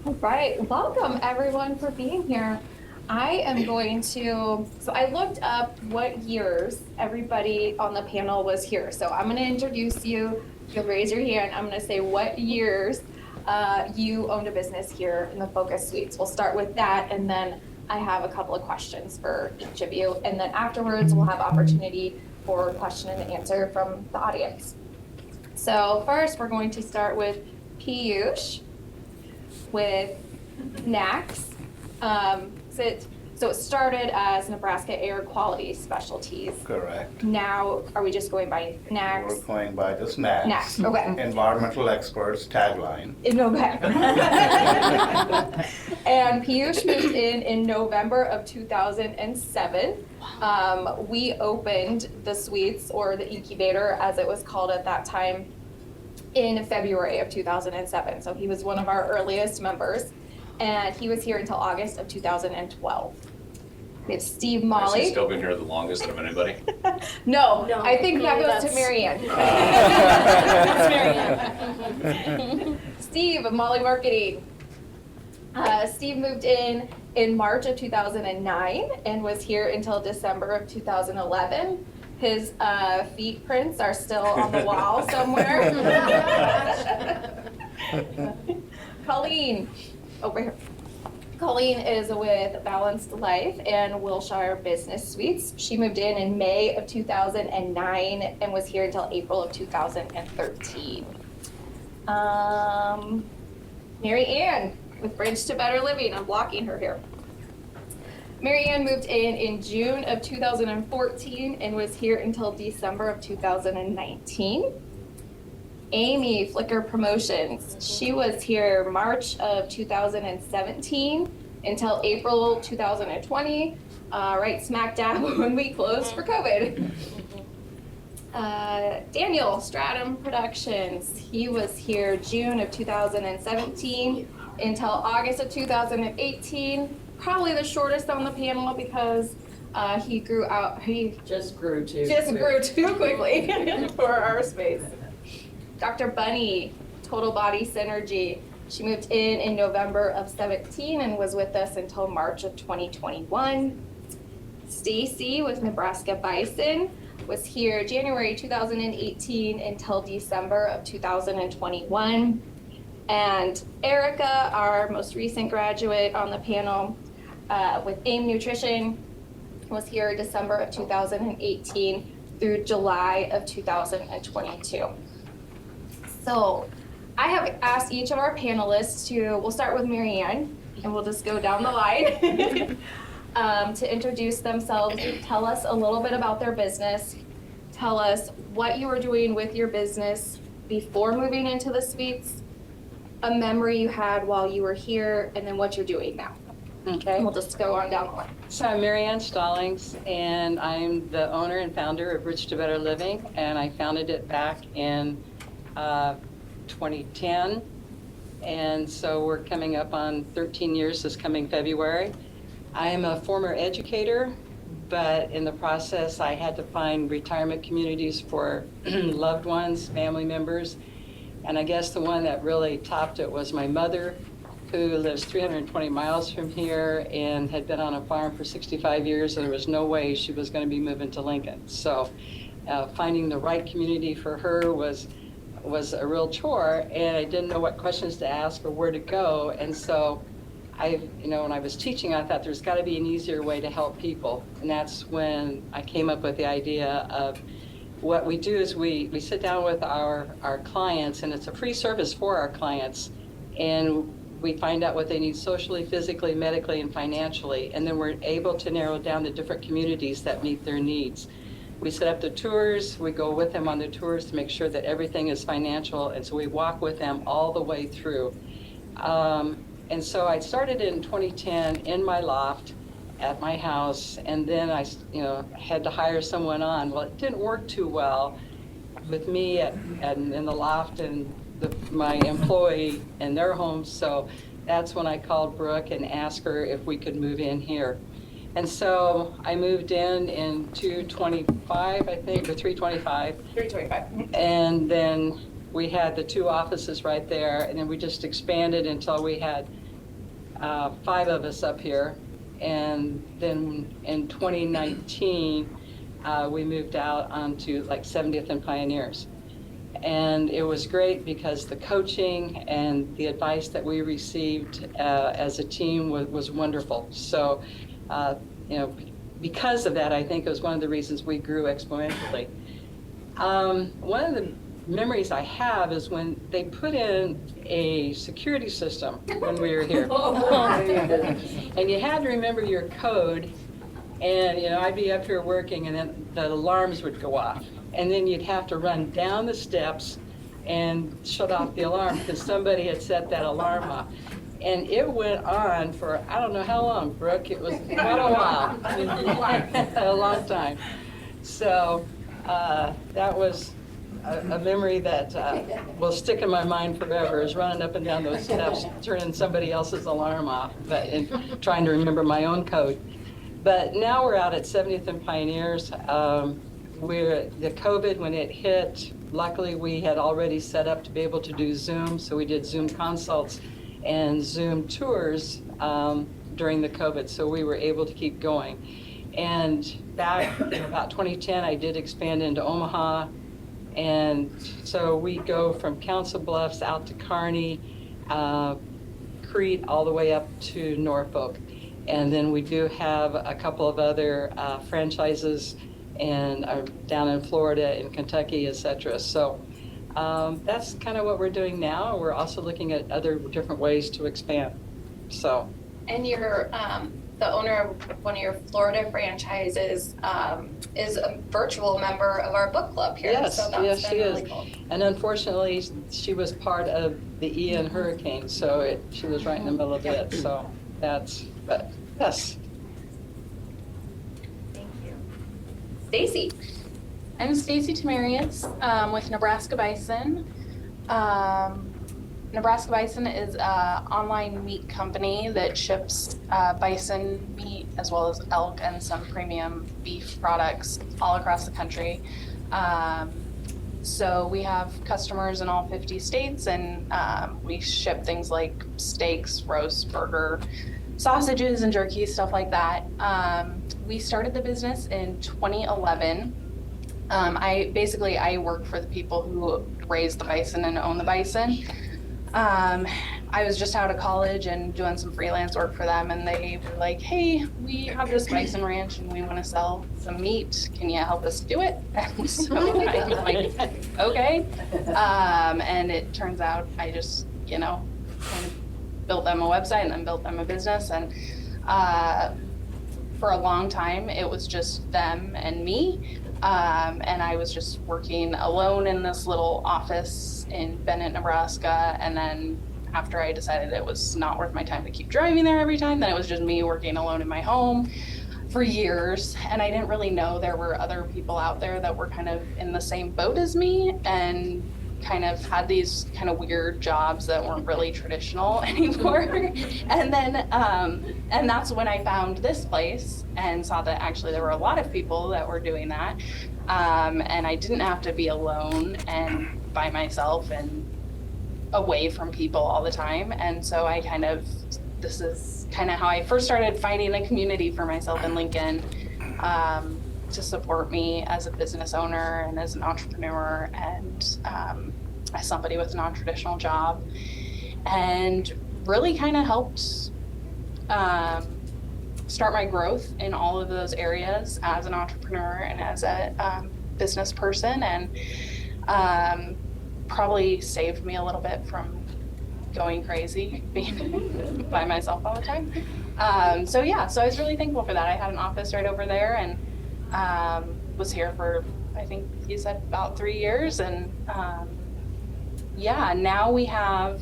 All right, welcome everyone for being here. I am going to, so I looked up what years everybody on the panel was here. So I'm going to introduce you. You'll raise your hand. I'm going to say what years you owned a business here in the Focus Suites. We'll start with that, and then I have a couple of questions for each of you. And then afterwards, we'll have opportunity for question and answer from the audience. So first, we're going to start with Piyush with NACS. So it started as Nebraska Air Quality Specialties. Correct. Now, are we just going by NACS? We're going by this NACS. NACS, okay. Environmental Experts tagline. Okay. And Piyush moved in November of 2007. We opened the suites, or the incubator as it was called at that time, in February of 2007. So he was one of our earliest members, and he was here until August of 2012. We have Steve Has he Molly. still been here the longest of anybody? No, No, I think that no, goes to that's- Marianne. That's Marianne. Steve of Molly Marketing. Steve moved in March of 2009 and was here until December of 2011. His feet prints are still on the wall somewhere. Colleen, over here. Colleen is with Balanced Life and Wilshire Business Suites. She moved in May of 2009 and was here until April of 2013. Mary Ann with Bridge to Better Living. I'm blocking her here. Mary Ann moved in June of 2014 and was here until December of 2019. Amy, Flickr Promotions. She was here March of 2017 until April 2020, right smack dab when we closed for COVID. Daniel, Stratum Productions. He was here June of 2017 until August of 2018. Probably the shortest on the panel because he grew out, he Just grew too. just grew too quickly for our space. Dr. Bunny, Total Body Synergy. She moved in November of 17 and was with us until March of 2021. Stacy with Nebraska Bison was here January 2018 until December of 2021. And Erica, our most recent graduate on the panel with AIM Nutrition, was here December of 2018 through July of 2022. So I have asked each of our panelists we'll start with Marianne, and we'll just go down the line, to introduce themselves, tell us a little bit about their business, tell us what you were doing with your business before moving into the suites, a memory you had while you were here, and then what you're doing now. Okay. We'll just go on down the line. So I'm Marianne Stallings, and I'm the owner and founder of Bridge to Better Living, and I founded it back in 2010. And so we're coming up on 13 years this coming February. I am a former educator, but in the process I had to find retirement communities for loved ones, family members. And I guess the one that really topped it was my mother, who lives 320 miles from here and had been on a farm for 65 years, and there was no way she was going to be moving to Lincoln. So finding the right community for her was a real chore, and I didn't know what questions to ask or where to go. And so when I was teaching, I thought there's got to be an easier way to help people. And that's when I came up with the idea of what we do is we sit down with our clients, and it's a free service for our clients, and we find out what they need socially, physically, medically, and financially, and then we're able to narrow down the different communities that meet their needs. We set up the tours, we go with them on the tours to make sure that everything is financial, and so we walk with them all the way through. And so I started in 2010 in my loft at my house, and then I had to hire someone on. Well, it didn't work too well with me in the loft and my employee in their home, so that's when I called Brooke and asked her if we could move in here. And so I moved in 225, I think, or 325. 325. And then we had the two offices right there, and then we just expanded until we had 5 of us up here. And then in 2019, we moved out onto like 70th and Pioneers. And it was great because the coaching and the advice that we received as a team was wonderful. So, because of that, I think it was one of the reasons we grew exponentially. One of the memories I have is when they put in a security system when we were here. And you had to remember your code, and I'd be up here working, and then the alarms would go off. And then you'd have to run down the steps and shut off the alarm because somebody had set that alarm off. And it went on for, I don't know how long, Brooke. It was quite a while. A long time. So that was a memory that will stick in my mind forever, is running up and down those steps, turning somebody else's alarm off, and trying to remember my own code. But now we're out at 70th and Pioneers. The COVID, when it hit, luckily we had already set up to be able to do Zoom, so we did Zoom consults and Zoom tours during the COVID, so we were able to keep going. And back in about 2010, I did expand into Omaha, and so we go from Council Bluffs out to Kearney, Crete, all the way up to Norfolk. And then we do have a couple of other franchises and down in Florida and Kentucky, et cetera. So that's kind of what we're doing now. We're also looking at other different ways to expand. So. And you're the owner of one of your Florida franchises is a virtual member of our book club here. Yes, so that's yes, been she really is. Cool. And unfortunately, she was part of the Ian hurricane, so she was right in the middle of it. So but yes. Thank you. Stacy. I'm Stacy Tamarius with Nebraska Bison. Nebraska Bison is an online meat company that ships bison meat as well as elk and some premium beef products all across the country. So we have customers in all 50 states, and we ship things like steaks, roast, burger, sausages, and jerky, stuff like that. We started the business in 2011. I work for the people who raise the bison and own the bison. I was just out of college and doing some freelance work for them, and they were like, hey, we have this bison ranch and we want to sell some meat. Can you help us do it? And so I'm like, okay. And it turns out I just, kind of built them a website and then built them a business. And for a long time, it was just them and me. And I was just working alone in this little office in Bennett, Nebraska. And then after I decided it was not worth my time to keep driving there every time, then it was just me working alone in my home for years. And I didn't really know there were other people out there that were kind of in the same boat as me and kind of had these kind of weird jobs that weren't really traditional anymore. And then, and that's when I found this place and saw that actually there were a lot of people that were doing that. And I didn't have to be alone and by myself and away from people all the time. And so this is kind of how I first started finding a community for myself in Lincoln, to support me as a business owner and as an entrepreneur and as somebody with a non-traditional job, and really kind of helped start my growth in all of those areas as an entrepreneur and as a business person, and probably saved me a little bit from going crazy being by myself all the time. So I was really thankful for that. I had an office right over there and was here for, I think you said about 3 years. And now we have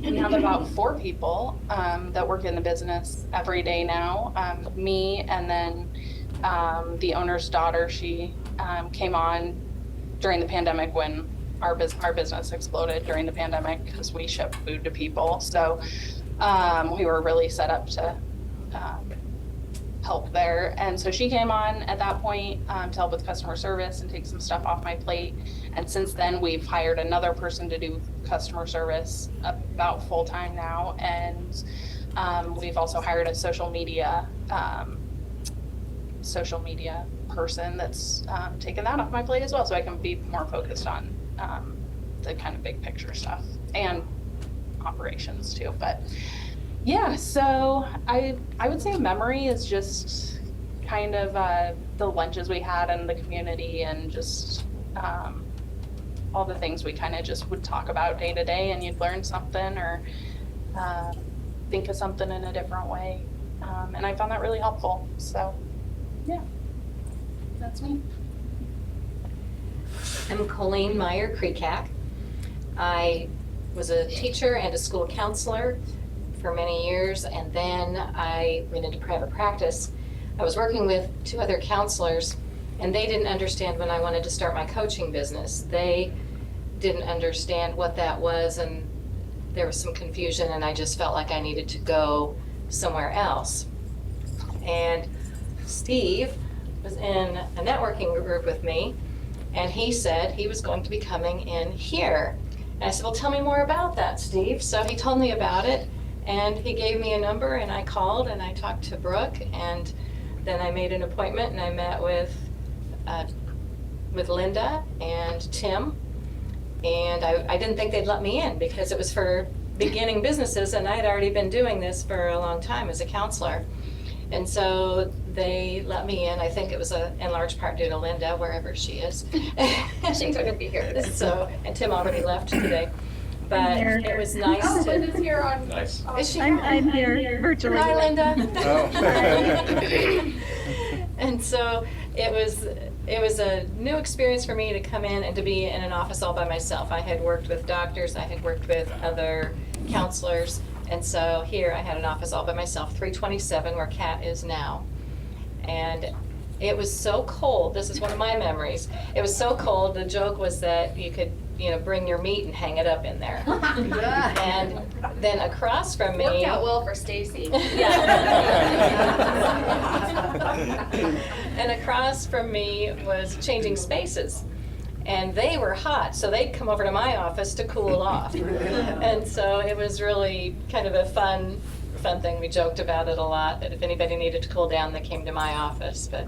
about 4 people that work in the business every day now. Me, and then the owner's daughter, she came on during the pandemic when our business exploded during the pandemic because we ship food to people. So we were really set up to help there. And so she came on at that point to help with customer service and take some stuff off my plate. And since then, we've hired another person to do customer service about full time now. And we've also hired a social media person that's taken that off my plate as well, so I can be more focused on the kind of big picture stuff and operations too. But yeah, so I would say memory is just kind of the lunches we had in the community and just all the things we kind of just would talk about day to day, and you'd learn something or think of something in a different way. And I found that really helpful. So yeah, that's me. I'm Colleen Meyer-Kreekak. I was a teacher and a school counselor for many years, and then I went into private practice. I was working with 2 other counselors, and they didn't understand when I wanted to start my coaching business. They didn't understand what that was, and there was some confusion, and I just felt like I needed to go somewhere else. And Steve was in a networking group with me, and he said he was going to be coming in here. And I said, well, tell me more about that, Steve. So he told me about it, and he gave me a number, and I called, and I talked to Brooke, and then I made an appointment, and I met with Linda and Tim. And I didn't think they'd let me in because it was for beginning businesses, and I had already been doing this for a long time as a counselor. And so they let me in. I think it was in large part due to Linda, wherever she is. She couldn't be here today. So, and Tim already left today. But it was nice Oh, to. Linda's here on. Nice. Is she? I'm here virtually. Hi, Linda. Oh. And so it was a new experience for me to come in and to be in an office all by myself. I had worked with doctors, I had worked with other counselors, and so here I had an office all by myself, 327 where Kat is now. And it was so cold. This is one of my memories. It was so cold. The joke was that you could, bring your meat and hang it up in there. And then across from me. Worked out well for Stacy. And across from me was Changing Spaces. And they were hot, so they'd come over to my office to cool off. And so it was really kind of a fun thing. We joked about it a lot, that if anybody needed to cool down, they came to my office. But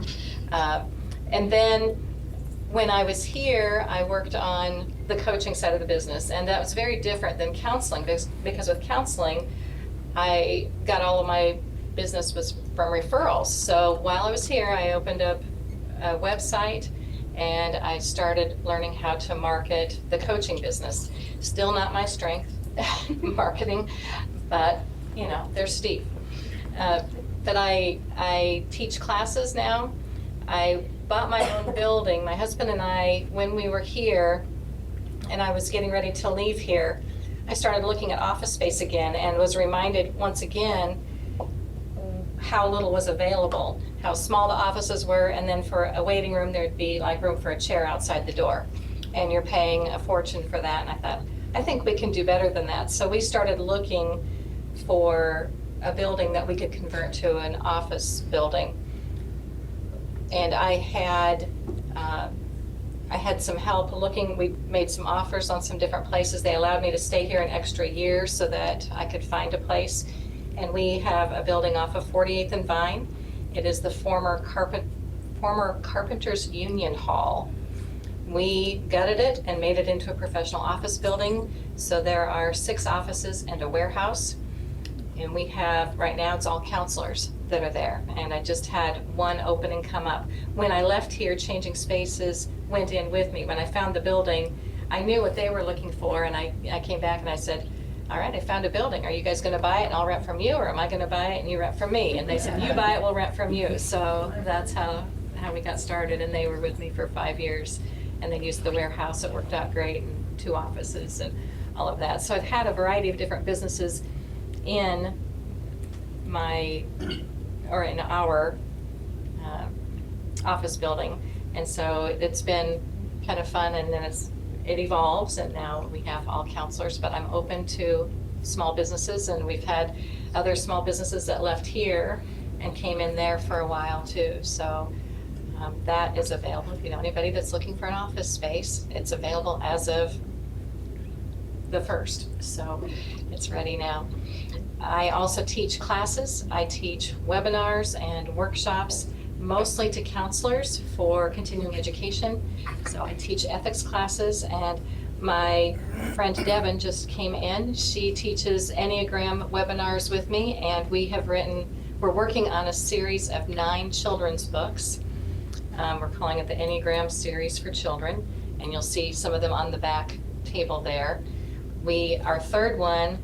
and then when I was here, I worked on the coaching side of the business, and that was very different than counseling, because with counseling, I got all of my business was from referrals. So while I was here, I opened up a website, and I started learning how to market the coaching business. Still not my strength, marketing, but they're steep. But I teach classes now. I bought my own building. My husband and I, when we were here, and I was getting ready to leave here, I started looking at office space again and was reminded once again how little was available, how small the offices were, and then for a waiting room, there'd be like room for a chair outside the door. And you're paying a fortune for that. And I thought, I think we can do better than that. So we started looking for a building that we could convert to an office building. And I had some help looking. We made some offers on some different places. They allowed me to stay here an extra year so that I could find a place. And we have a building off of 48th and Vine. It is the former Carpenters Union Hall. We gutted it and made it into a professional office building. So there are 6 offices and a warehouse. And we have, right now, it's all counselors that are there. And I just had one opening come up. When I left here, Changing Spaces went in with me. When I found the building, I knew what they were looking for, and I came back and I said, all right, I found a building. Are you guys gonna buy it and I'll rent from you, or am I gonna buy it and you rent from me? And they said, you buy it, we'll rent from you. So that's how we got started, and they were with me for 5 years. And they used the warehouse, it worked out great, and 2 offices and all of that. So I've had a variety of different businesses in our office building. And so it's been kind of fun, and then it evolves, and now we have all counselors, but I'm open to small businesses, and we've had other small businesses that left here and came in there for a while too. So that is available. If you know anybody that's looking for an office space, it's available as of the 1st. So it's ready now. I also teach classes. I teach webinars and workshops, mostly to counselors for continuing education. So I teach ethics classes, and my friend Devin just came in. She teaches Enneagram webinars with me, and we're working on a series of 9 children's books. We're calling it the Enneagram series for children, and you'll see some of them on the back table there. Our 3rd one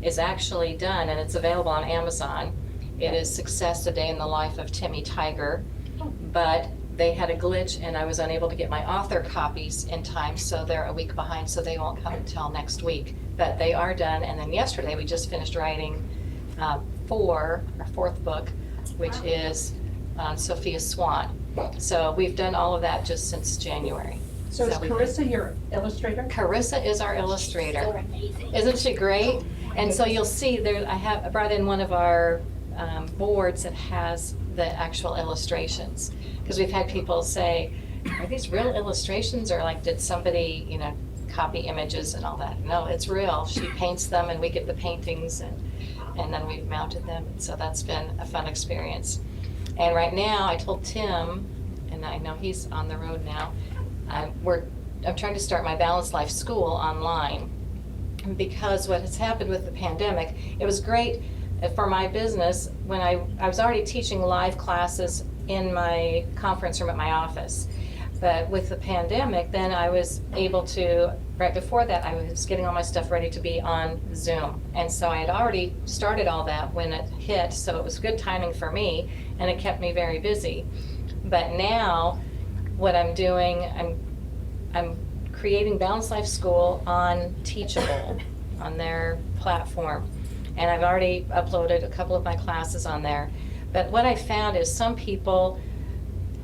is actually done, and it's available on Amazon. It is Success: A Day in the Life of Timmy Tiger, but they had a glitch and I was unable to get my author copies in time, so they're a week behind, so they won't come until next week. But they are done, and then yesterday we just finished writing our 4th book, which is Sophia Swan. So we've done all of that just since January. So is Carissa your illustrator? Carissa is our illustrator. So amazing. Isn't she great? And so you'll see there, I brought in one of our boards that has the actual illustrations. Because we've had people say, are these real illustrations, or like did somebody, copy images and all that? No, it's real. She paints them and we get the paintings, and then we've mounted them. And so that's been a fun experience. And right now I told Tim, and I know he's on the road now, I'm trying to start my Balanced Life School online, because what has happened with the pandemic, it was great for my business when I was already teaching live classes in my conference room at my office. But with the pandemic, then I was able to, right before that, I was getting all my stuff ready to be on Zoom. And so I had already started all that when it hit, so it was good timing for me, and it kept me very busy. But now, what I'm doing, I'm creating Balanced Life School on Teachable, on their platform. And I've already uploaded a couple of my classes on there. But what I found is some people,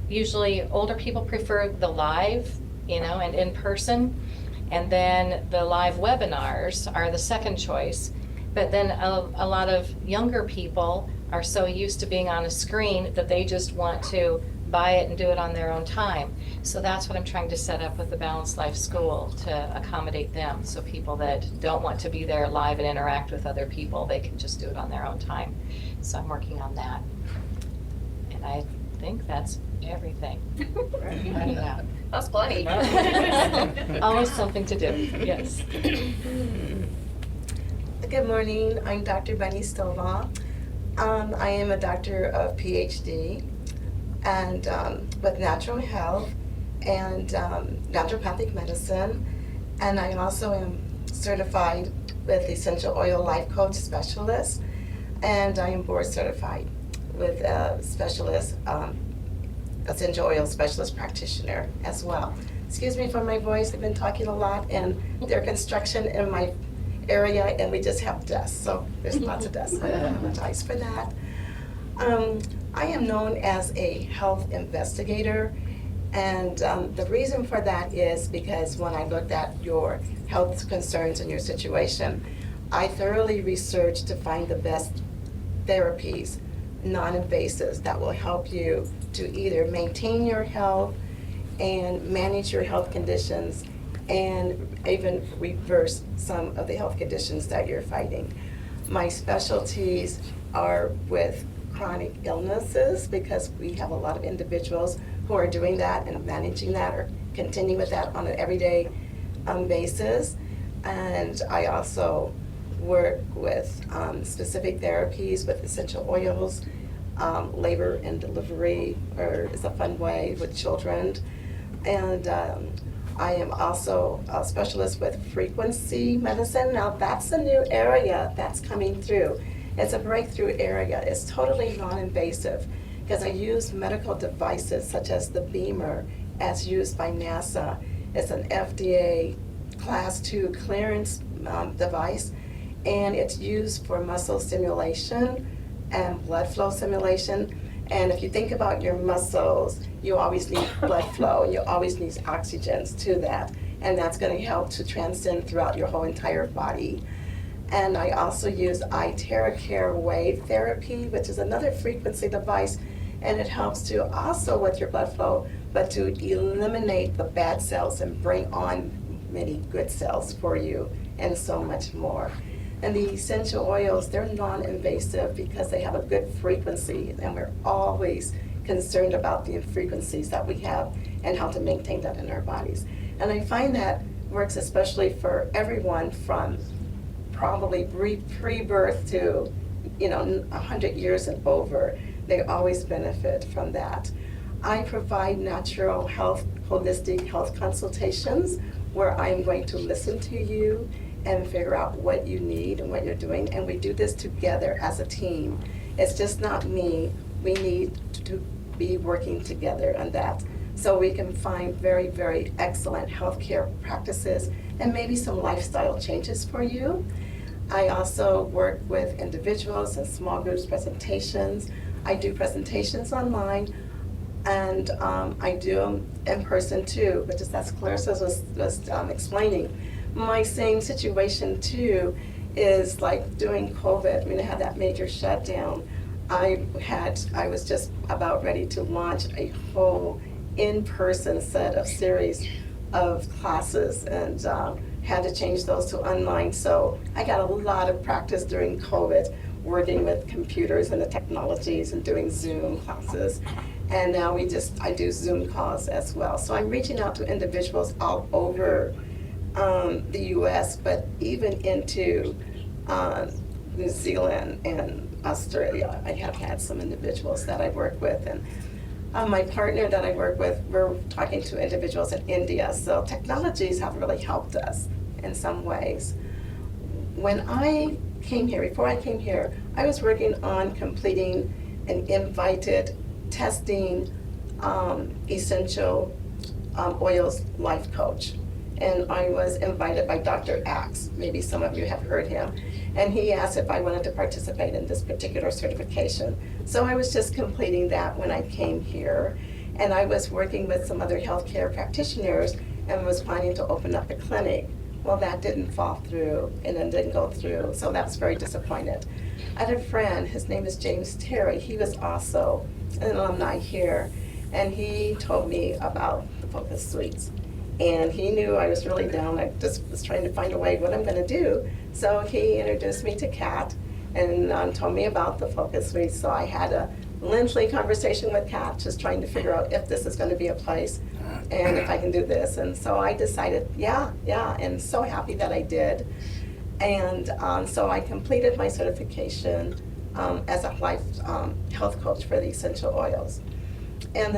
usually older people, prefer the live, and in person. And then the live webinars are the second choice. But then a lot of younger people are so used to being on a screen that they just want to buy it and do it on their own time. So that's what I'm trying to set up with the Balanced Life School, to accommodate them. So people that don't want to be there live and interact with other people, they can just do it on their own time. So I'm working on that. And I think that's everything. Yeah. That's plenty. Always something to do, yes. Good morning, I'm Dr. Bunny Stovall. I am a doctor of PhD and with natural health and naturopathic medicine, and I also am certified with Essential Oil Life Coach Specialist, and I am board certified with a specialist, Essential Oil Specialist Practitioner as well. Excuse me for my voice, I've been talking a lot, and there's construction in my area and we just have dust, so there's lots of dust. I apologize for that. I am known as a health investigator, and the reason for that is because when I looked at your health concerns and your situation, I thoroughly researched to find the best therapies, non-invasives, that will help you to either maintain your health and manage your health conditions and even reverse some of the health conditions that you're fighting. My specialties are with chronic illnesses, because we have a lot of individuals who are doing that and managing that or continuing with that on an everyday basis. And I also work with specific therapies with essential oils, labor and delivery, or is a fun way, with children. And I am also a specialist with frequency medicine. Now that's a new area that's coming through. It's a breakthrough area. It's totally non-invasive, because I use medical devices such as the Beamer, as used by NASA. It's an FDA Class 2 clearance device, and it's used for muscle stimulation and blood flow stimulation. And if you think about your muscles, you always need blood flow, and you always need oxygen to that. And that's going to help to transcend throughout your whole entire body. And I also use iTerracare wave therapy, which is another frequency device, and it helps to also with your blood flow, but to eliminate the bad cells and bring on many good cells for you, and so much more. And the essential oils, they're non-invasive because they have a good frequency, and we're always concerned about the frequencies that we have and how to maintain that in our bodies. And I find that works especially for everyone from probably pre-birth to, 100 years and over. They always benefit from that. I provide natural health, holistic health consultations where I'm going to listen to you and figure out what you need and what you're doing. And we do this together as a team. It's just not me. We need to be working together on that so we can find very, very excellent healthcare practices and maybe some lifestyle changes for you. I also work with individuals and small groups presentations. I do presentations online, and I do them in person too, which is as Clarissa was explaining. My same situation too is like during COVID, when I had that major shutdown, I was just about ready to launch a whole in-person set of series of classes, and had to change those to online. So I got a lot of practice during COVID working with computers and the technologies and doing Zoom classes. And now I do Zoom calls as well. So I'm reaching out to individuals all over the US, but even into New Zealand and Australia. I have had some individuals that I work with, and my partner that I work with, we're talking to individuals in India. So technologies have really helped us in some ways. When I came here, before I came here, I was working on completing an invited testing essential oils life coach. And I was invited by Dr. Axe, maybe some of you have heard him, and he asked if I wanted to participate in this particular certification. So I was just completing that when I came here, and I was working with some other healthcare practitioners and was planning to open up a clinic. Well, that didn't fall through, and it didn't go through, so that was very disappointed. I had a friend, his name is James Terry. He was also an alumni here, and he told me about the Focus Suites. And he knew I was really down. I just was trying to find a way what I'm going to do. So he introduced me to Kat and told me about the Focus Suite. So I had a lengthy conversation with Kat, just trying to figure out if this is going to be a place and if I can do this. And so I decided, yeah, and so happy that I did. And so I completed my certification as a life health coach for the essential oils. And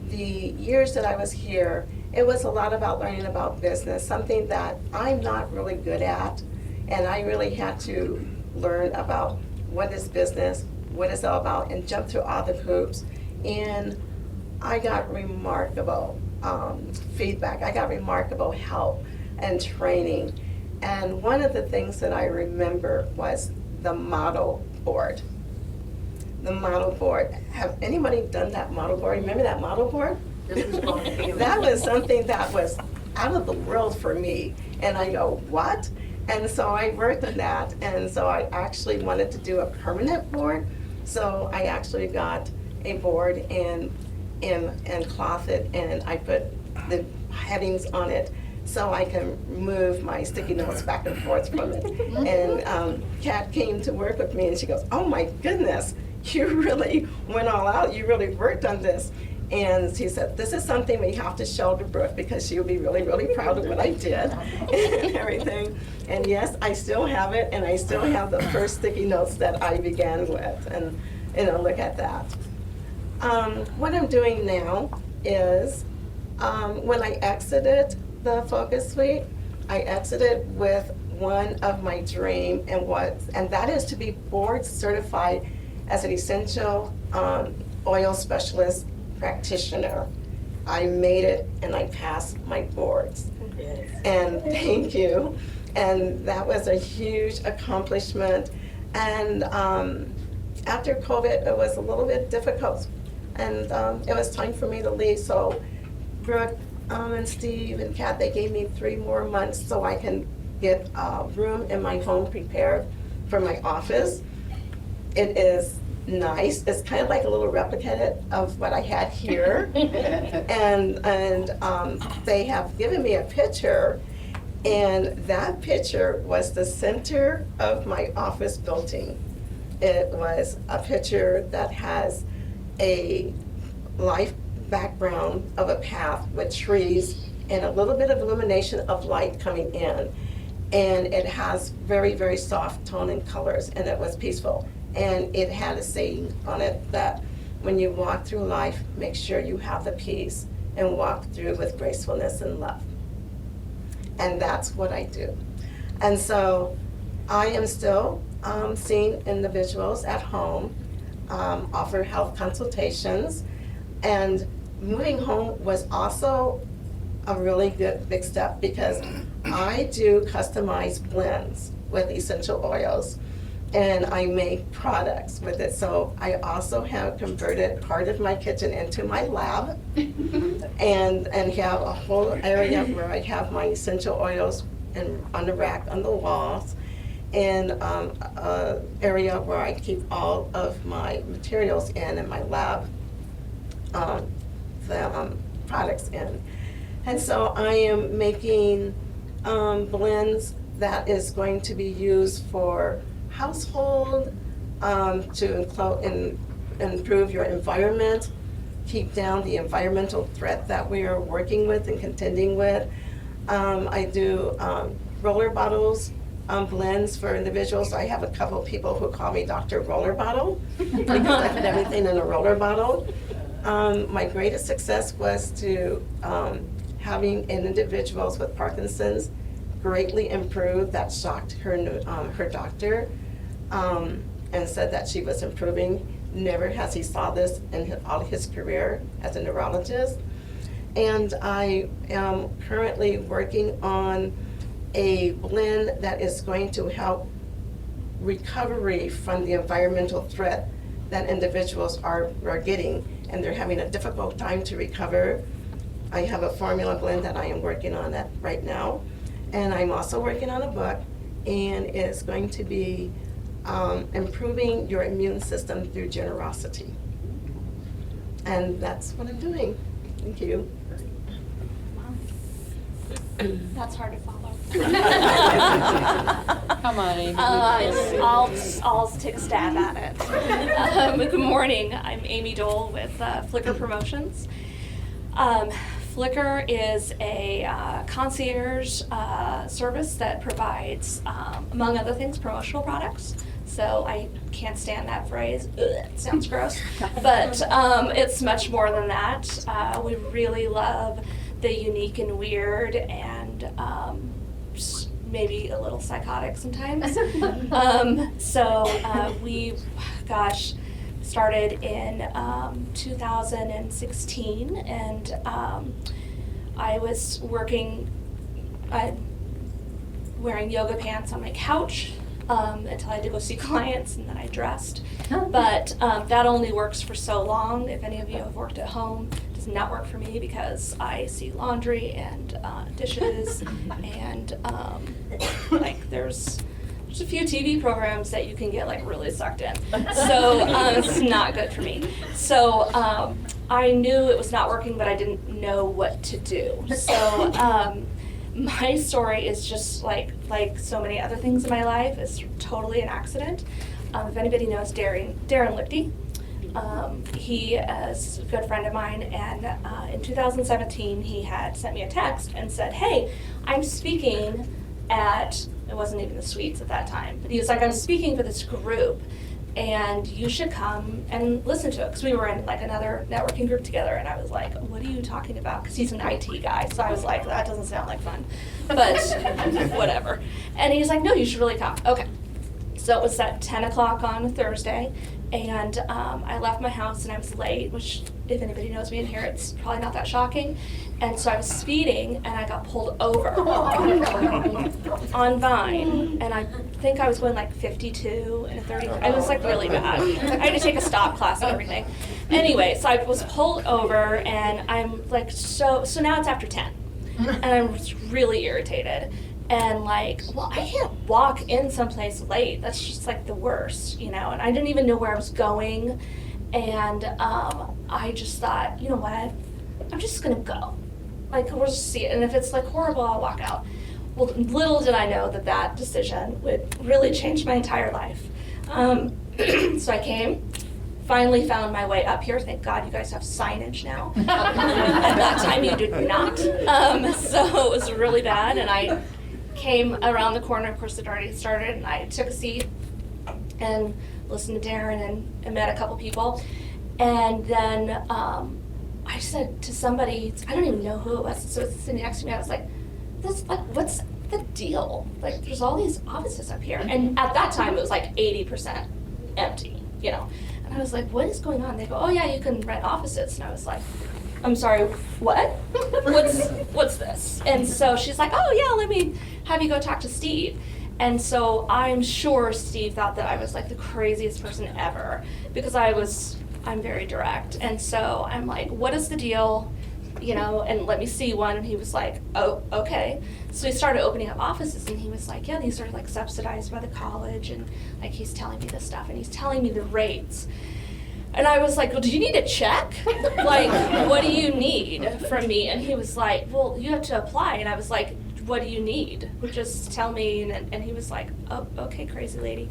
the years that I was here, it was a lot about learning about business, something that I'm not really good at, and I really had to learn about what is business, what it's all about, and jump through all the hoops. And I got remarkable feedback. I got remarkable help and training. And one of the things that I remember was the model board. The model board. Have anybody done that model board? Remember that model board? That was something that was out of the world for me. And I go, what? And so I worked on that. And so I actually wanted to do a permanent board. So I actually got a board and cloth it, and I put the headings on it so I can move my sticky notes back and forth from it. And Kat came to work with me, and she goes, oh my goodness, you really went all out. You really worked on this. And she said, this is something we have to show to Brooke because she'll be really, really proud of what I did and everything. And yes, I still have it, and I still have the first sticky notes that I began with. And look at that. What I'm doing now is when I exited the Focus Suite, I exited with one of my dream, and that is to be board certified as an essential oil specialist practitioner. I made it, and I passed my boards. Yes. And thank you. And that was a huge accomplishment. And after COVID, it was a little bit difficult, and it was time for me to leave. So Brooke and Steve and Kat, they gave me 3 more months so I can get a room in my home prepared for my office. It is nice. It's kind of like a little replica of what I had here. And they have given me a picture, and that picture was the center of my office building. It was a picture that has a life background of a path with trees and a little bit of illumination of light coming in. And it has very, very soft tone and colors, and it was peaceful. And it had a saying on it that when you walk through life, make sure you have the peace and walk through with gracefulness and love. And that's what I do. And so I am still seeing individuals at home, offer health consultations, and moving home was also a really good big step because I do customized blends with essential oils, and I make products with it. So I also have converted part of my kitchen into my lab and have a whole area where I have my essential oils on the rack on the walls, and an area where I keep all of my materials in my lab, the products in. And so I am making blends that is going to be used for household, to improve your environment, keep down the environmental threat that we are working with and contending with. I do roller bottles, blends for individuals. I have a couple of people who call me Dr. Roller Bottle because I put everything in a roller bottle. My greatest success was to having individuals with Parkinson's greatly improved. That shocked her doctor, and said that she was improving. Never has he saw this in all his career as a neurologist. And I am currently working on a blend that is going to help recovery from the environmental threat that individuals are getting, and they're having a difficult time to recover. I have a formula blend that I am working on that right now. And I'm also working on a book, and it's going to be improving your immune system through generosity. And that's what I'm doing. Thank you. That's hard to follow. Come on, Amy. I'll take a stab at it. Good morning. I'm Amy Dole with Flickr Promotions. Flickr is a concierge service that provides, among other things, promotional products. So I can't stand that phrase. Ugh, it sounds gross. But it's much more than that. We really love the unique and weird and maybe a little psychotic sometimes. We started in 2016, and I was working, wearing yoga pants on my couch until I had to go see clients, and then I dressed. But that only works for so long. If any of you have worked at home, it does not work for me because I see laundry and dishes and there's a few TV programs that you can get like really sucked in. So it's not good for me. So I knew it was not working, but I didn't know what to do. So my story is just like so many other things in my life. It's totally an accident. If anybody knows Darren Lichty, he is a good friend of mine, and in 2017 he had sent me a text and said, "Hey, I'm speaking at," it wasn't even the Suites at that time, but he was like, "I'm speaking for this group, and you should come and listen to it," because we were in like another networking group together, and I was like, "What are you talking about?" Because he's an IT guy, so I was like, that doesn't sound like fun, but whatever. And he's like, "No, you should really come." Okay, so it was at 10 o'clock on Thursday, and I left my house and I was late, which if anybody knows me in here, it's probably not that shocking. And so I was speeding and I got pulled over on Vine, and I think I was going like 52 and a 30. I was like really bad. I had to take a stop class and everything. Anyway, so I was pulled over, and I'm like, so now it's after 10, and I'm really irritated. And like, well, I can't walk in someplace late. That's just like the worst, you know. And I didn't even know where I was going. And I just thought, you know what? I'm just gonna go. Like, we'll just see it. And if it's like horrible, I'll walk out. Well, little did I know that that decision would really change my entire life. So I came, finally found my way up here. Thank God you guys have signage now. At that time you did not. So it was really bad. And I came around the corner. Of course, it already started. And I took a seat and listened to Darren and met a couple people. And then I said to somebody, I don't even know who it was, so it's sitting next to me, I was like, what's the deal? Like, there's all these offices up here. And at that time, it was like 80% empty, you know. And I was like, what is going on? They go, oh yeah, you can rent offices. And I was like, I'm sorry, what? What's this? And so she's like, oh yeah, let me have you go talk to Steve. And so I'm sure Steve thought that I was like the craziest person ever, because I'm very direct. And so I'm like, what is the deal? You know, and let me see one. And he was like, oh, okay. So he started opening up offices, and he was like, yeah, these are like subsidized by the college. And like, he's telling me this stuff, and he's telling me the rates. And I was like, well, do you need a check? Like, what do you need from me? And he was like, well, you have to apply. And I was like, what do you need? Just tell me. And he was like, oh, okay, crazy lady.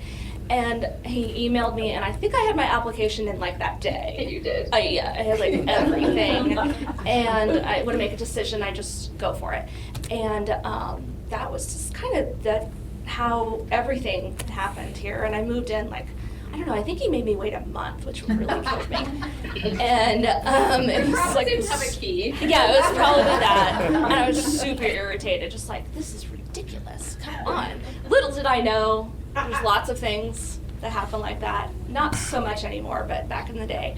And he emailed me, and I think I had my application in like that day. You did. Yeah, I had like everything. And I want to make a decision, I just go for it. And that was just kind of how everything happened here. And I moved in like, I don't know, I think he made me wait a month, which really killed me. And it was like, didn't have a key. yeah, it was probably that. And I was super irritated, just like, this is ridiculous, come on. Little did I know, there's lots of things that happen like that. Not so much anymore, but back in the day,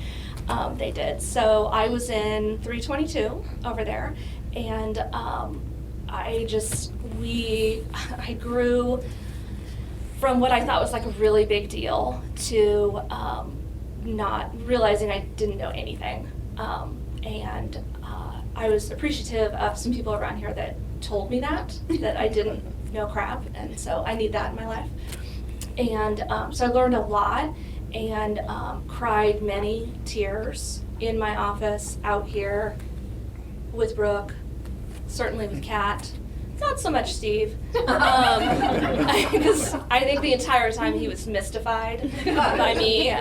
they did. So I was in 322 over there, and I grew from what I thought was like a really big deal to not realizing I didn't know anything. And I was appreciative of some people around here that told me that I didn't know crap, and so I need that in my life. And so I learned a lot, and cried many tears in my office, out here, with Brooke, certainly with Kat. Not so much Steve, because I think the entire time he was mystified by me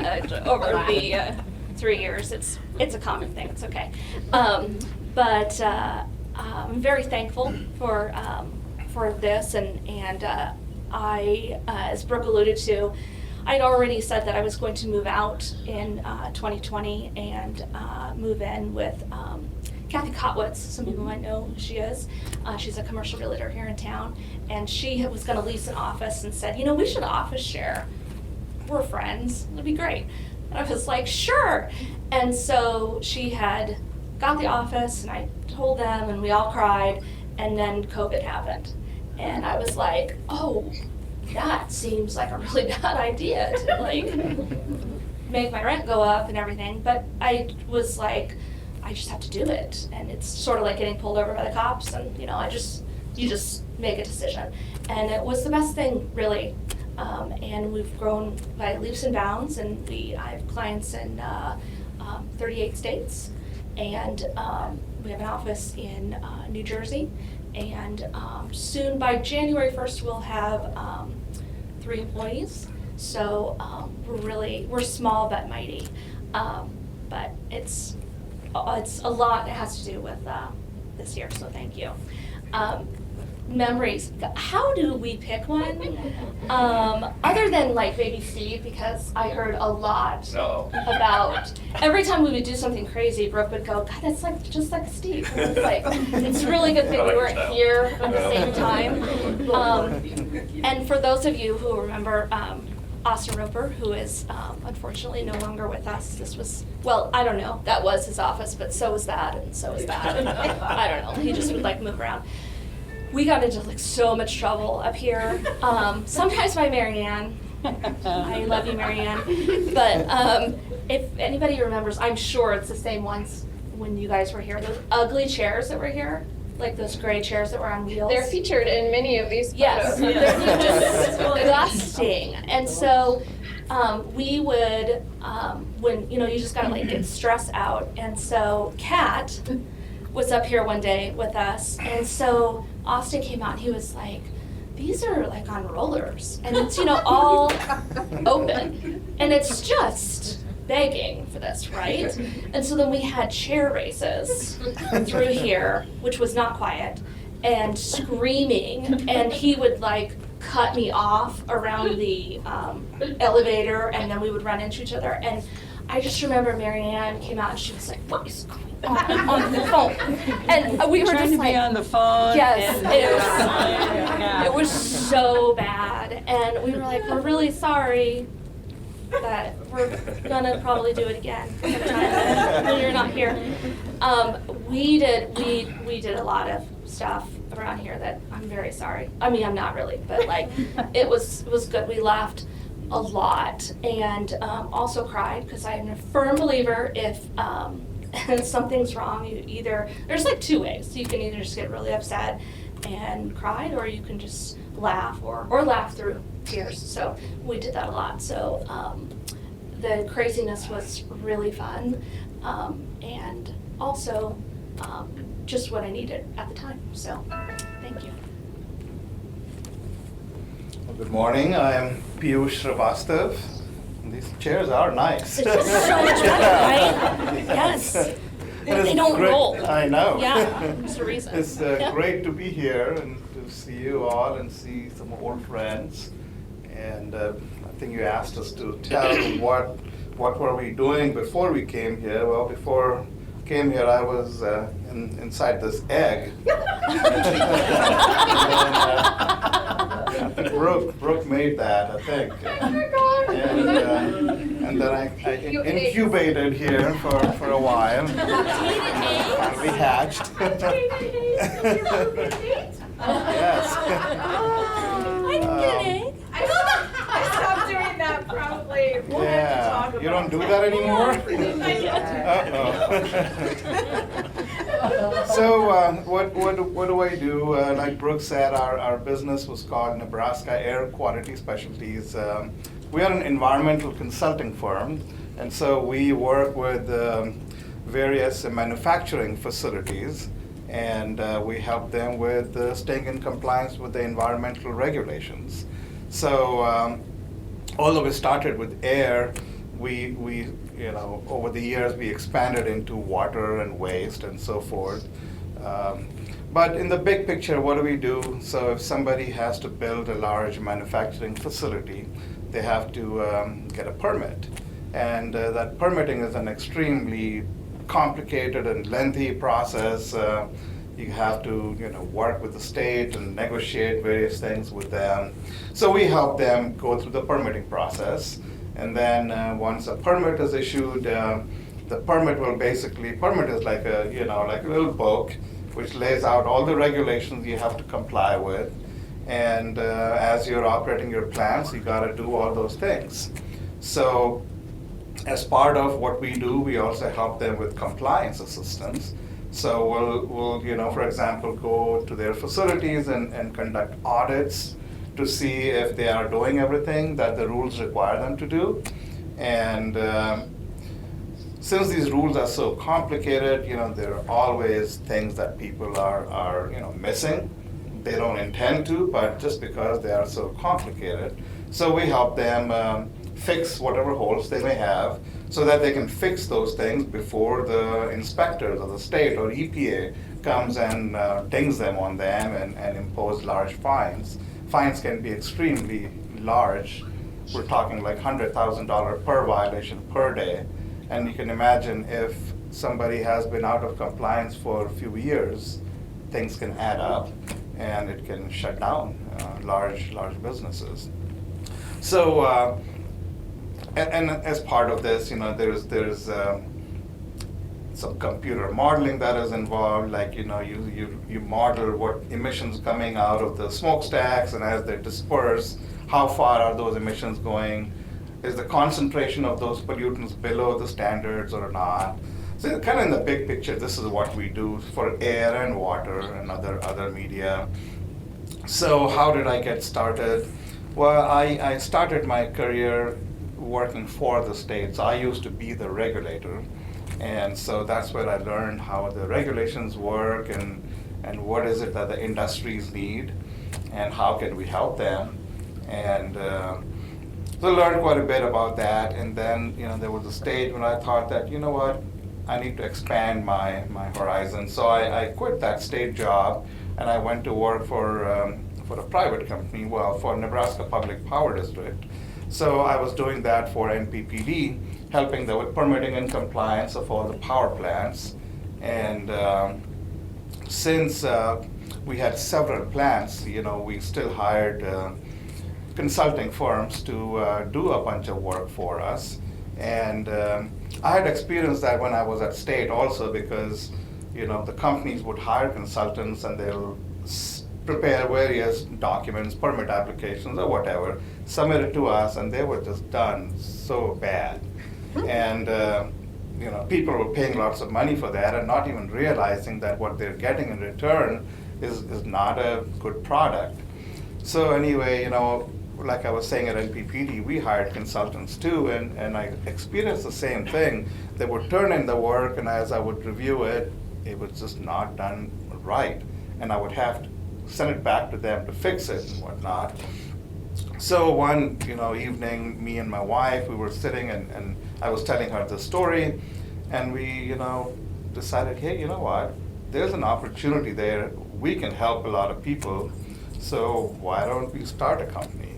over the 3 years. It's a common thing. It's okay. But I'm very thankful for this, and I, as Brooke alluded to, I'd already said that I was going to move out in 2020 and move in with Kathy Kotwitz. Some people might know who she is. She's a commercial realtor here in town, and she was going to lease an office and said, you know, we should office share. We're friends. It'd be great. And I was like, sure. And so she had got the office, and I told them, and we all cried, and then COVID happened. And I was like, oh, that seems like a really bad idea to like make my rent go up and everything. But I was like, I just have to do it. And it's sort of like getting pulled over by the cops, and you know, you just make a decision. And it was the best thing, really. And we've grown by leaps and bounds, and I have clients in 38 states, and we have an office in New Jersey, and soon, by January 1st, we'll have 3 employees. So we're small but mighty, but it's a lot that has to do with this year, so thank you. Memories. How do we pick one? Other than like baby Steve, because I heard a lot about every time we would do something crazy, Brooke would go, God, that's like just like Steve. And it's like, it's a really good thing we weren't here at the same time. And for those of you who remember Austin Roper, who is unfortunately no longer with us. This was, well, I don't know, that was his office, but so was that, and so was that. And I don't know, he just would like move around. We got into like so much trouble up here, sometimes by Marianne. I love you, Marianne. But if anybody remembers, I'm sure it's the same ones when you guys were here. Those ugly chairs that were here, like those gray chairs that were on wheels. They're featured in many of these Yes, photos. they're just disgusting. And so we would, when, you know, you just gotta like get stress out. And so Kat was up here one day with us. And so Austin came out and he was like, these are like on rollers. And it's, you know, all open. And it's just begging for this, right? And so then we had chair races through here, which was not quiet, and screaming, and he would like cut me off around the elevator, and then we would run into each other. And I just remember Marianne came out and she was like, what is going on the phone? And we were Trying just to like, be on the phone. yes, and- it was so bad. And we were like, we're really sorry that we're gonna probably do it again sometime when you're not here. We did a lot of stuff around here that I'm very sorry. I mean, I'm not really, but like, it was good. We laughed a lot and also cried because I'm a firm believer if something's wrong, there's like two ways. You can either just get really upset and cry, or you can just laugh or laugh through tears. So we did that a lot. So the craziness was really fun, and also just what I needed at the time. So thank you. Well, good morning. I am Piyush Srivastav. These chairs are nice. It's just so much better, right? Yes. It They is don't great. roll. I know. Yeah, it's the reason. It's Yeah. great to be here and to see you all and see some old friends. And I think you asked us to tell what were we doing before we came here. Well, before I came here, I was inside this egg. And, Brooke made that, I think. Oh my God. And then I incubated here for a while. Finally hatched. Yes. I didn't get an egg. I stopped doing that probably. Yeah, you don't do that anymore? Uh-oh. So what do I do? Like Brooke said, our business was called Nebraska Air Quality Specialties. We are an environmental consulting firm, and so we work with various manufacturing facilities, and we help them with staying in compliance with the environmental regulations. So although it started with air, we over the years we expanded into water and waste and so forth. But in the big picture, what do we do? So if somebody has to build a large manufacturing facility, they have to get a permit. And that permitting is an extremely complicated and lengthy process. You have to work with the state and negotiate various things with them. So we help them go through the permitting process. And then once a permit is issued, the permit will permit is like a little book which lays out all the regulations you have to comply with. And as you're operating your plants, you got to do all those things. So as part of what we do, we also help them with compliance assistance. So we'll for example, go to their facilities and conduct audits to see if they are doing everything that the rules require them to do. And since these rules are so complicated, there are always things that people are missing. They don't intend to, but just because they are so complicated. So we help them fix whatever holes they may have so that they can fix those things before the inspectors of the state or EPA comes and dings them on them and impose large fines. Fines can be extremely large. We're talking like $100,000 per violation per day. And you can imagine if somebody has been out of compliance for a few years, things can add up and it can shut down large businesses. So, and as part of this, there's some computer modeling that is involved, like you model what emissions coming out of the smokestacks, and as they disperse, how far are those emissions going? Is the concentration of those pollutants below the standards or not? So kind of in the big picture, this is what we do for air and water and other media. So how did I get started? Well, I started my career working for the states. I used to be the regulator. And so that's where I learned how the regulations work and what is it that the industries need and how can we help them. And so I learned quite a bit about that. And then, there was a stage when I thought that, you know what, I need to expand my horizon. So I quit that state job and I went to work for a private company, for Nebraska Public Power District. So I was doing that for NPPD, helping with permitting and compliance of all the power plants. And since we had several plants, we still hired consulting firms to do a bunch of work for us. And I had experienced that when I was at state also, because the companies would hire consultants and they'll prepare various documents, permit applications or whatever, submit it to us, and they were just done so bad. And people were paying lots of money for that and not even realizing that what they're getting in return is not a good product. So anyway, like I was saying at NPPD, we hired consultants too, and I experienced the same thing. They would turn in the work, and as I would review it, it was just not done right. And I would have to send it back to them to fix it and whatnot. So one evening, me and my wife, we were sitting and I was telling her the story, and we decided, hey, you know what, there's an opportunity there. We can help a lot of people, so why don't we start a company?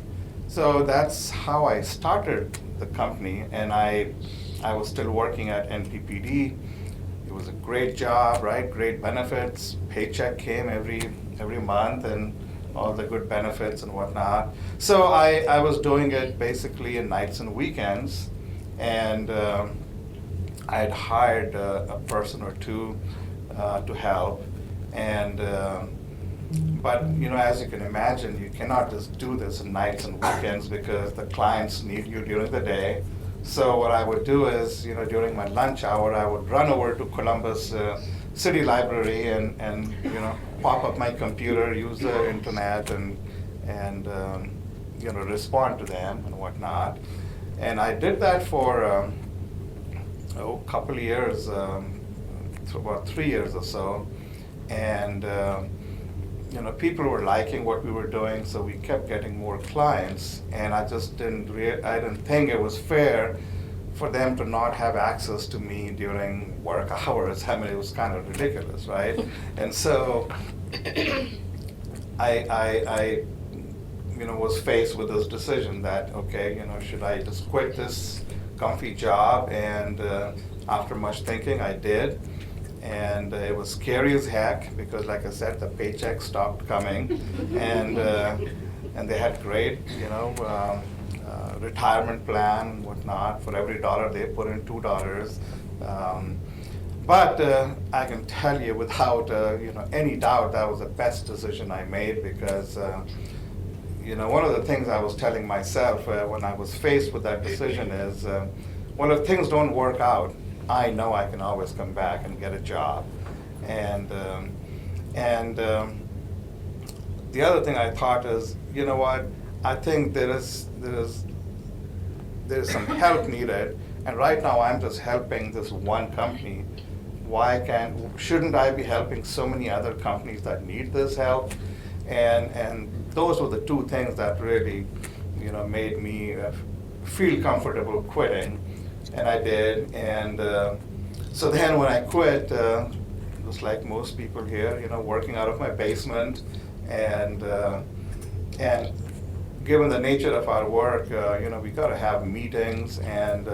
So that's how I started the company, and I was still working at NPPD. It was a great job, right? Great benefits. Paycheck came every month, and all the good benefits and whatnot. So I was doing it basically in nights and weekends, and I had hired a person or two to help, and but as you can imagine, you cannot just do this in nights and weekends because the clients need you during the day. So what I would do is, during my lunch hour, I would run over to Columbus City Library and pop up my computer, use the internet, and respond to them and whatnot. And I did that for a couple of years, about 3 years or so, and people were liking what we were doing, so we kept getting more clients. And I just didn't think it was fair for them to not have access to me during work hours. I mean, it was kind of ridiculous, right? And so I was faced with this decision that, okay, should I just quit this comfy job? And after much thinking, I did. And it was scary as heck because, like I said, the paycheck stopped coming, and they had great, retirement plan and whatnot. For every $1 they put in $2. But I can tell you without any doubt that was the best decision I made, because one of the things I was telling myself when I was faced with that decision is, well, if things don't work out, I know I can always come back and get a job. And the other thing I thought is, what, I think there is some help needed, and right now I'm just helping this one company. Shouldn't I be helping so many other companies that need this help? And those were the two things that really, made me feel comfortable quitting. And I did, and so then when I quit, just like most people here, working out of my basement, and given the nature of our work, we got to have meetings, and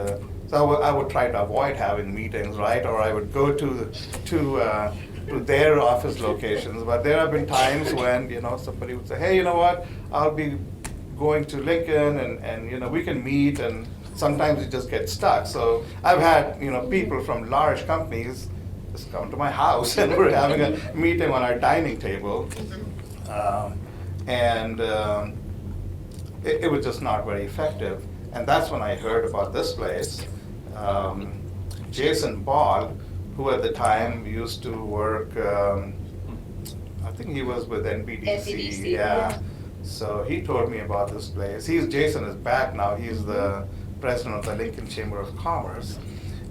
so I would try to avoid having meetings, right? Or I would go to their office locations. But there have been times when somebody would say, hey, you know what? I'll be going to Lincoln, and we can meet, and sometimes it just gets stuck. So I've had people from large companies just come to my house, and we're having a meeting on our dining table, and it was just not very effective. And that's when I heard about this place. Jason Ball, who at the time used to work, I think he was with NBDC. NBDC, Yeah. yeah. So he told me about this place. Jason is back now. He's the president of the Lincoln Chamber of Commerce.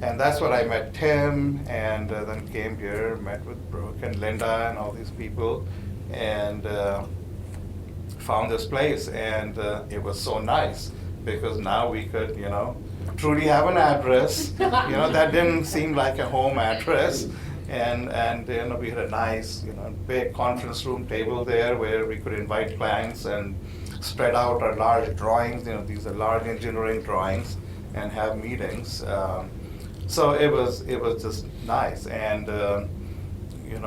And that's where I met Tim, and then came here, met with Brooke and Linda and all these people, and found this place. And it was so nice because now we could, truly have an address. That didn't seem like a home address. And we had a nice, big conference room table there where we could invite clients and spread out our large drawings. These are large engineering drawings, and have meetings. So it was just nice, and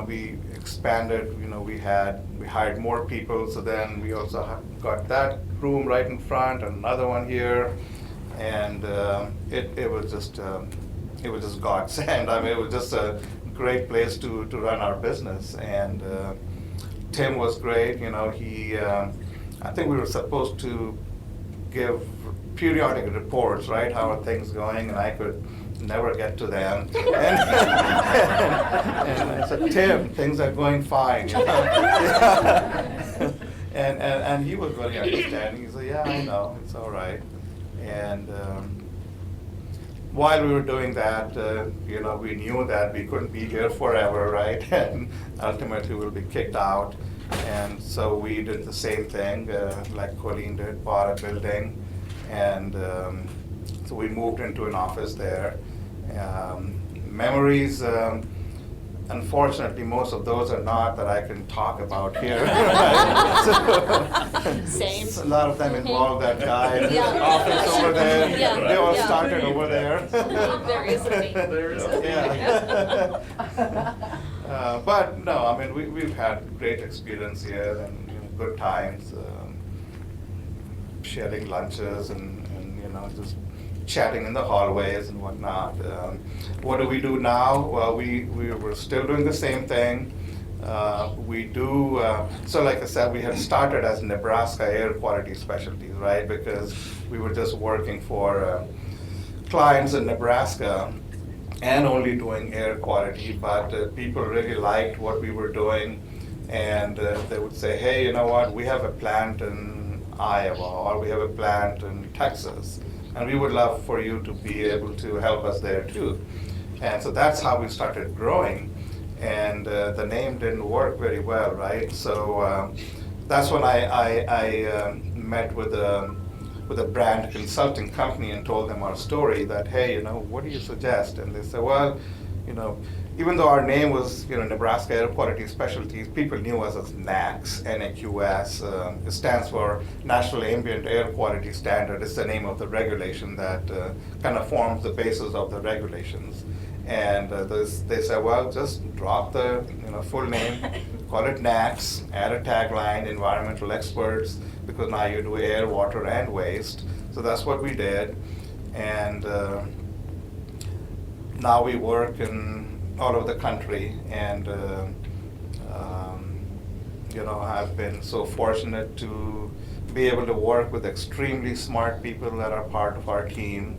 we expanded. We hired more people. So then we also got that room right in front, and another one here, and it was just godsend. I mean, it was just a great place to run our business, and Tim was great. I think we were supposed to give periodic reports, right? How are things going? And I could never get to them. And I said, Tim, things are going fine. And he was very understanding. He said, yeah, I know, it's all right. And while we were doing that, we knew that we couldn't be here forever, right? And ultimately we'll be kicked out. And so we did the same thing, like Colleen did, bought a building. And so we moved into an office there. Memories, unfortunately, most of those are not that I can talk about here. Same. A lot of them involve that guy in his Yeah. office over there. Yeah. They all Yeah. started over there. There is a thing. There is a Yeah. But no, I mean, we've had great experience here, and good times, sharing lunches and just chatting in the hallways and whatnot. What do we do now? Well, we're still doing the same thing. We do, so like I said, we had started as Nebraska Air Quality Specialties, right? Because we were just working for clients in Nebraska and only doing air quality, but people really liked what we were doing, and they would say, hey, you know what, we have a plant in Iowa, or we have a plant in Texas, and we would love for you to be able to help us there too. And so that's how we started growing, and the name didn't work very well, right? So that's when I met with a brand consulting company and told them our story, that, hey, what do you suggest? And they said, well, even though our name was, Nebraska Air Quality Specialties, people knew us as NAQS, N-A-Q-S. It stands for National Ambient Air Quality Standard. It's the name of the regulation that kind of forms the basis of the regulations. And they said, well, just drop the full name, call it NAQS, add a tagline, environmental experts, because now you do air, water, and waste. So that's what we did. And now we work in all over the country, and I've been so fortunate to be able to work with extremely smart people that are part of our team,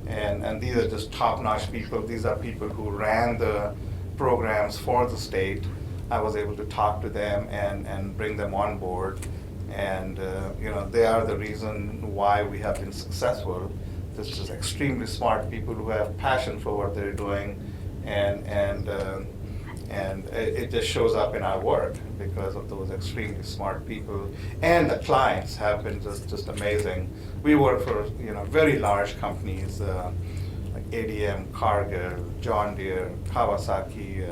and these are just top-notch people. These are people who ran the programs for the state. I was able to talk to them and bring them on board, and they are the reason why we have been successful. This is extremely smart people who have passion for what they're doing, and it just shows up in our work because of those extremely smart people. And the clients have been just amazing. We work for very large companies like ADM, Cargill, John Deere, Kawasaki,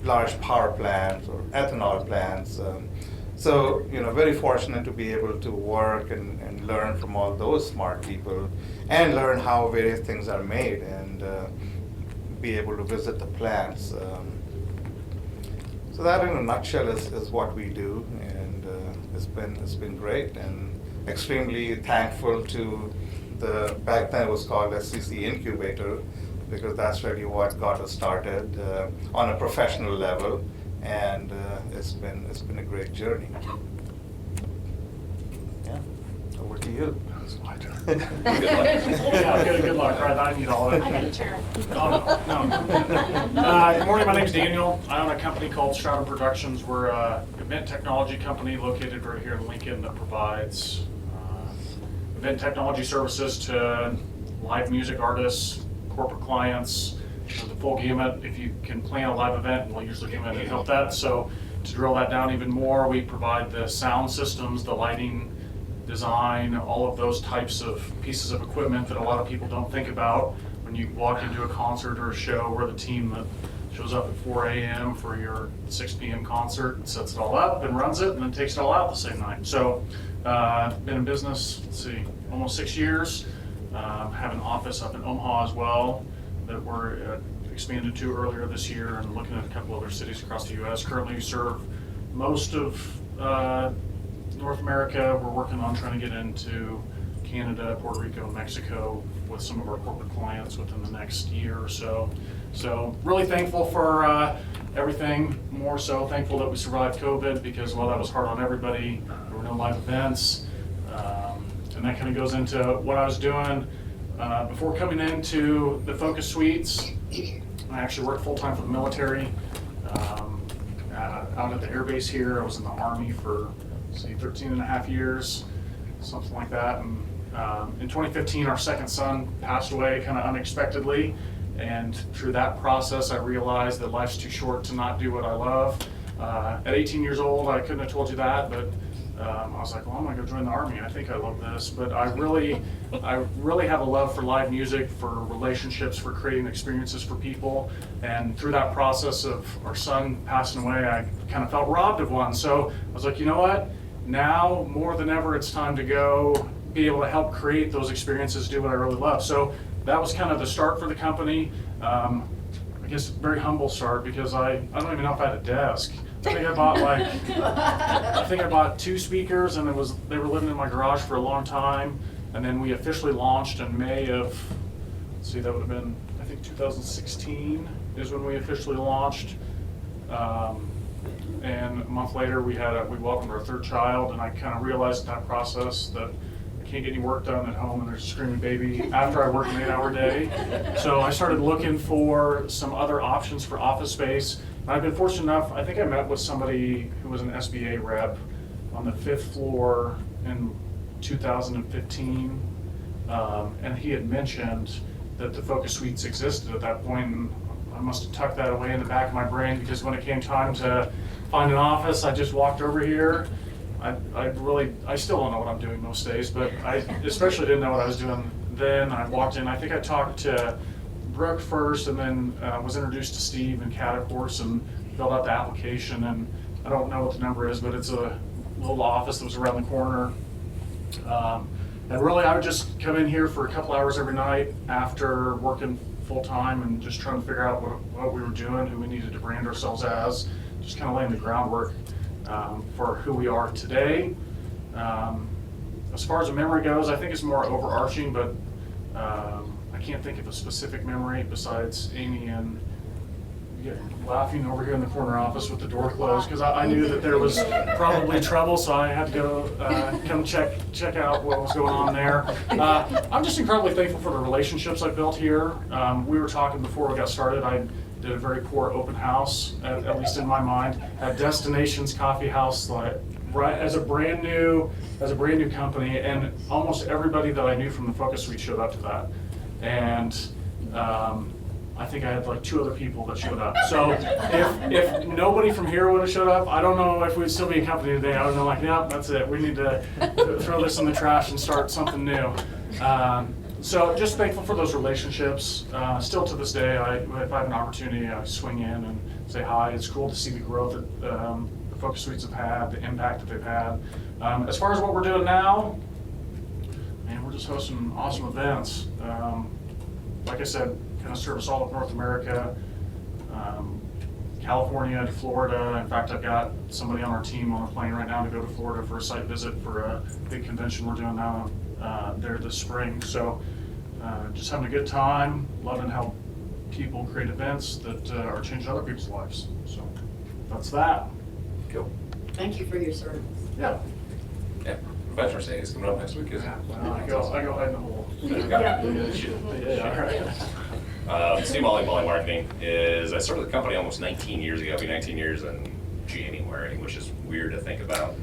large power plants or ethanol plants. So very fortunate to be able to work and learn from all those smart people, and learn how various things are made, and be able to visit the plants. So that in a nutshell is what we do, and it's been great, and extremely thankful to back then it was called SCC Incubator, because that's really what got us started on a professional level, and it's been a great journey. Yeah, over to you. it's my turn. Yeah, good luck, right? I need all that. I got a chair. Oh, no. Good morning, my name's Daniel. I own a company called Stratum Productions. We're an event technology company located right here in Lincoln that provides event technology services to live music artists, corporate clients, the full gamut. If you can plan a live event, we'll usually come in and help that. So to drill that down even more, we provide the sound systems, the lighting, design, all of those types of pieces of equipment that a lot of people don't think about when you walk into a concert or a show. We're the team that shows up at 4 a.m. for your 6 p.m. concert, sets it all up and runs it, and then takes it all out the same night. So been in business, let's see, almost 6 years. Have an office up in Omaha as well that we're expanded to earlier this year, and looking at a couple other cities across the U.S. Currently serve most of North America. We're working on trying to get into Canada, Puerto Rico, and Mexico with some of our corporate clients within the next year or so. So really thankful for everything, more so thankful that we survived COVID, because while that was hard on everybody, there were no live events. And that kind of goes into what I was doing before coming into the Focus Suites. I actually worked full-time for the military out at the air base here. I was in the Army for 13 and a half years, something like that. And in 2015, our second son passed away kind of unexpectedly. And through that process, I realized that life's too short to not do what I love. At 18 years old, I couldn't have told you that, but I was like, well, I'm gonna go join the Army. I think I love this. But I really have a love for live music, for relationships, for creating experiences for people. And through that process of our son passing away, I kind of felt robbed of one. So I was like, you know what? Now, more than ever, it's time to go be able to help create those experiences, do what I really love. So that was kind of the start for the company. I guess very humble start, because I don't even know if I had a desk. I think I bought 2 speakers, and they were living in my garage for a long time. And then we officially launched in May of, let's see, that would have been, I think 2016 is when we officially launched. And a month later, we welcomed our 3rd child, and I kind of realized in that process that I can't get any work done at home and there's a screaming baby after I work an 8-hour day. So I started looking for some other options for office space. And I've been fortunate enough, I think I met with somebody who was an SBA rep on the 5th floor in 2015. And he had mentioned that the Focus Suites existed at that point, and I must have tucked that away in the back of my brain, because when it came time to find an office, I just walked over here. I still don't know what I'm doing most days, but I especially didn't know what I was doing then. I walked in, I think I talked to Brooke first, and then was introduced to Steve and Kat, of course, and filled out the application. And I don't know what the number is, but it's a little office that was around the corner. And really, I would just come in here for a couple hours every night after working full-time and just trying to figure out what we were doing, who we needed to brand ourselves as, just kind of laying the groundwork for who we are today. As far as a memory goes, I think it's more overarching, but I can't think of a specific memory besides Amy and laughing over here in the corner office with the door closed, because I knew that there was probably trouble, so I had to go come check out what was going on there. I'm just incredibly thankful for the relationships I've built here. We were talking before we got started. I did a very poor open house, at least in my mind, at Destinations Coffee House, right as a brand new company, and almost everybody that I knew from the Focus Suite showed up to that. And I think I had like 2 other people that showed up. So if nobody from here would have showed up, I don't know if we'd still be in company today. I would have been like, yeah, that's it. We need to throw this in the trash and start something new. So just thankful for those relationships. Still to this day, if I have an opportunity, I swing in and say hi. It's cool to see the growth that the Focus Suites have had, the impact that they've had. As far as what we're doing now, man, we're just hosting awesome events. Like I said, kind of service all of North America, California to Florida. In fact, I've got somebody on our team on a plane right now to go to Florida for a site visit for a big convention we're doing now there this spring. So just having a good time, loving how people create events that are changing other people's lives. So that's that. Cool. Thank you for your service. Yeah. Veterans Day is coming up next week, isn't it? Well, I go ahead in the hole. Steve Molly Marketing is, I started the company almost 19 years ago. It'll be 19 years in January, which is weird to think about.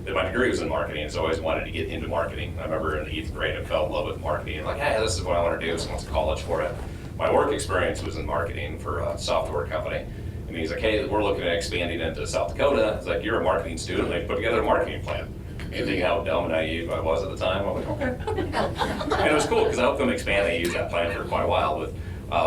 But my degree was in marketing, so I always wanted to get into marketing. I remember in 8th grade, I fell in love with marketing. And like, hey, this is what I want to do, so I went to college for it. My work experience was in marketing for a software company. And he's like, hey, we're looking at expanding into South Dakota. It's like, you're a marketing student. They put together a marketing plan. You think how dumb and naive I was at the time? I'm like, okay. And it was cool because I helped them expand. They used that plan for quite a while. But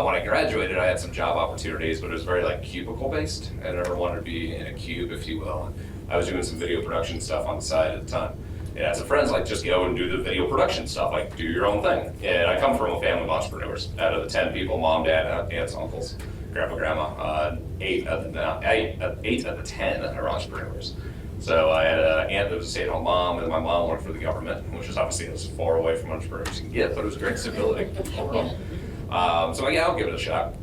when I graduated, I had some job opportunities, but it was very like cubicle based. I never wanted to be in a cube, if you will. I was doing some video production stuff on the side at the time. And as a friend's like, just go and do the video production stuff, like do your own thing. And I come from a family of entrepreneurs. Out of the 10 people, mom, dad, aunts, uncles, grandpa, grandma, 8 of the 10 are entrepreneurs. So I had an aunt that was a stay-at-home mom, and my mom worked for the government, which is obviously as far away from entrepreneurs as you can get, but it was great stability overall. So yeah, I'll give it a shot.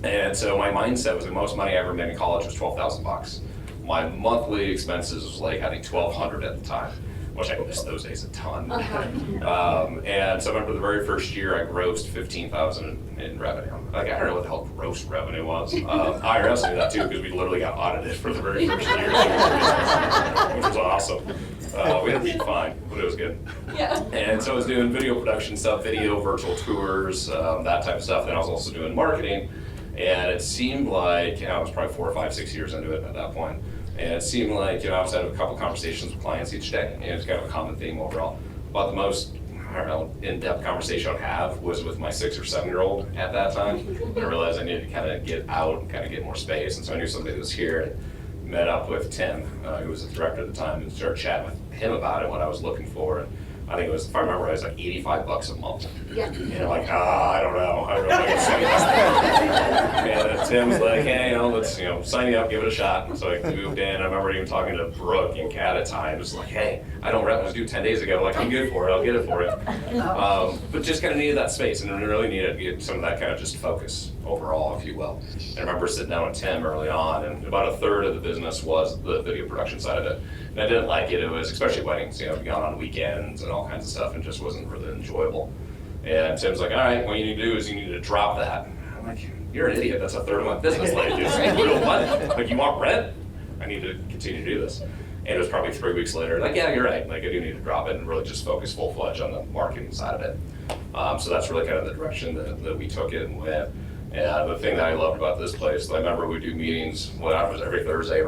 And so my mindset was the most money I ever made in college was $12,000. My monthly expenses was like, I think, $1,200 at the time, which I missed those days a ton. And so I remember the very first year I grossed $15,000 in revenue. Like, I don't know what the hell gross revenue was. IRS knew that too, because we literally got audited for the very first year, which was awesome. We had to be fine, but it was good. Yeah. And so I was doing video production stuff, video, virtual tours, that type of stuff. Then I was also doing marketing. And it seemed like, I was probably 4 or 5, 6 years into it at that point. And it seemed like, I was having a couple conversations with clients each day. And it's kind of a common theme overall. But the most, I don't know, in-depth conversation I'd have was with my 6 or 7-year-old at that time. And I realized I needed to kind of get out and kind of get more space. And so I knew somebody that was here and met up with Tim, who was the director at the time, and started chatting with him about it, what I was looking for. And I think it was, if I remember, it was like $85 a month. Yeah. And like, I don't know. I don't know if I can say that. And Tim's like, hey, let's, sign you up, give it a shot. So I moved in. I remember even talking to Brooke and Kat at times, like, hey, I don't rent, I was due 10 days ago. Like, I'm good for it. I'll get it for you. But just kind of needed that space, and really needed to get some of that kind of just focus overall, if you will. And I remember sitting down with Tim early on, and about a third of the business was the video production side of it. And I didn't like it. It was, especially weddings, gone on weekends and all kinds of stuff, and just wasn't really enjoyable. And Tim's like, all right, what you need to do is you need to drop that. I'm like, you're an idiot. That's a third of my business. Like, it's real money. Like, you want rent? I need to continue to do this. And it was probably 3 weeks later, like, yeah, you're right. Like, I do need to drop it and really just focus full-fledged on the marketing side of it. So that's really kind of the direction that we took it and went. And the thing that I loved about this place, I remember we do meetings, when I was every Thursday,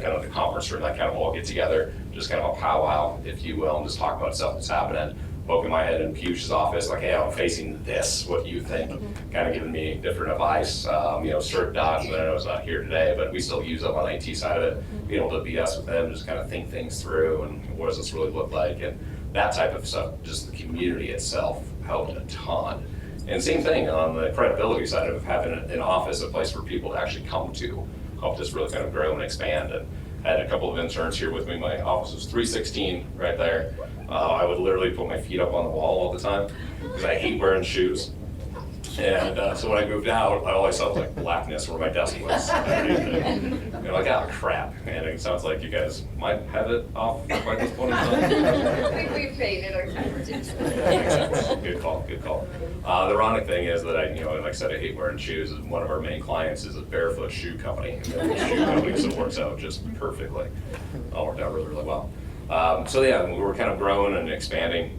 kind of the conference room, that kind of all get together, just kind of a powwow, if you will, and just talk about stuff that's happening. Poking my head in Pugh's office, like, hey, I'm facing this, what do you think? Kind of giving me different advice. Cert Dot, I know it's not here today, but we still use them on the IT side of it, being able to BS with them, just kind of think things through, and what does this really look like, and that type of stuff. Just the community itself helped a ton. And same thing on the credibility side of having an office, a place for people to actually come to, helped us really kind of grow and expand. And I had a couple of interns here with me. My office was 316 right there. I would literally put my feet up on the wall all the time because I hate wearing shoes. And so when I moved out, I always felt like blackness where my desk was. And like, oh crap. And it sounds like you guys might have it off by this point in time. We faded our conversation. Good call, good call. The ironic thing is that like I said, I hate wearing shoes. One of our main clients is a barefoot shoe company. So it works out just perfectly. All worked out really, really well. So yeah, we were kind of growing and expanding.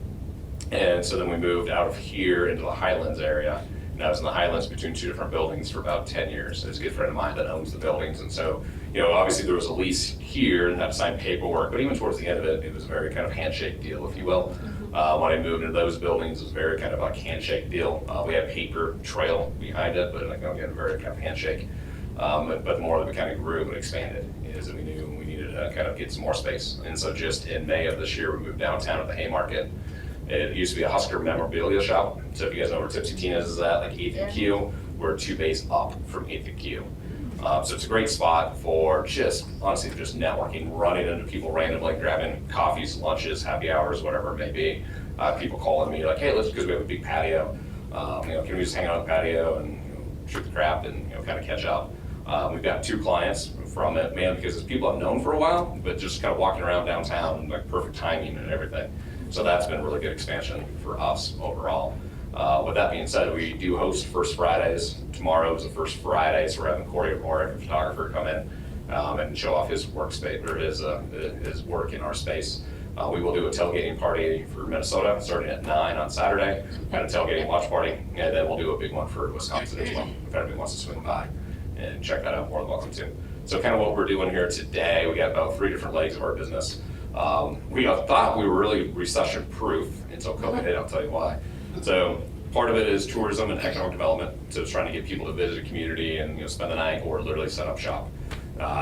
And so then we moved out of here into the Highlands area. And I was in the Highlands between 2 different buildings for about 10 years. There's a good friend of mine that owns the buildings. And so, obviously there was a lease here and had to sign paperwork, but even towards the end of it, it was a very kind of handshake deal, if you will. When I moved into those buildings, it was very kind of like handshake deal. We had paper trail behind it, but again, very kind of handshake. But the more that we kind of grew and expanded is that we knew we needed to kind of get some more space. And so just in May of this year, we moved downtown at the Haymarket. It used to be a Husker memorabilia shop. So if you guys know where Tipsy Tina's is at, like 8th and Q, we're 2 bays up from 8th and Q. So it's a great spot for just, honestly, just networking, running into people randomly, grabbing coffees, lunches, happy hours, whatever it may be. People calling me like, hey, because we have a big patio. Can we just hang out on the patio and shoot the crap and kind of catch up? We've got 2 clients, from it, mainly because it's people I've known for a while, but just kind of walking around downtown, like perfect timing and everything. So that's been really good expansion for us overall. With that being said, we do host First Fridays. Tomorrow is the first Friday, so we're having Corey Moore, a photographer, come in and show off his workspace or his work in our space. We will do a tailgating party for Minnesota starting at 9 on Saturday, and a tailgating watch party, and then we'll do a big one for Wisconsin as well. If anybody wants to swing by and check that out, more than welcome to. So kind of what we're doing here today, we got about 3 different legs of our business. We thought we were really recession proof until COVID hit, I'll tell you why. So part of it is tourism and economic development, so it's trying to get people to visit a community and spend the night or literally set up shop.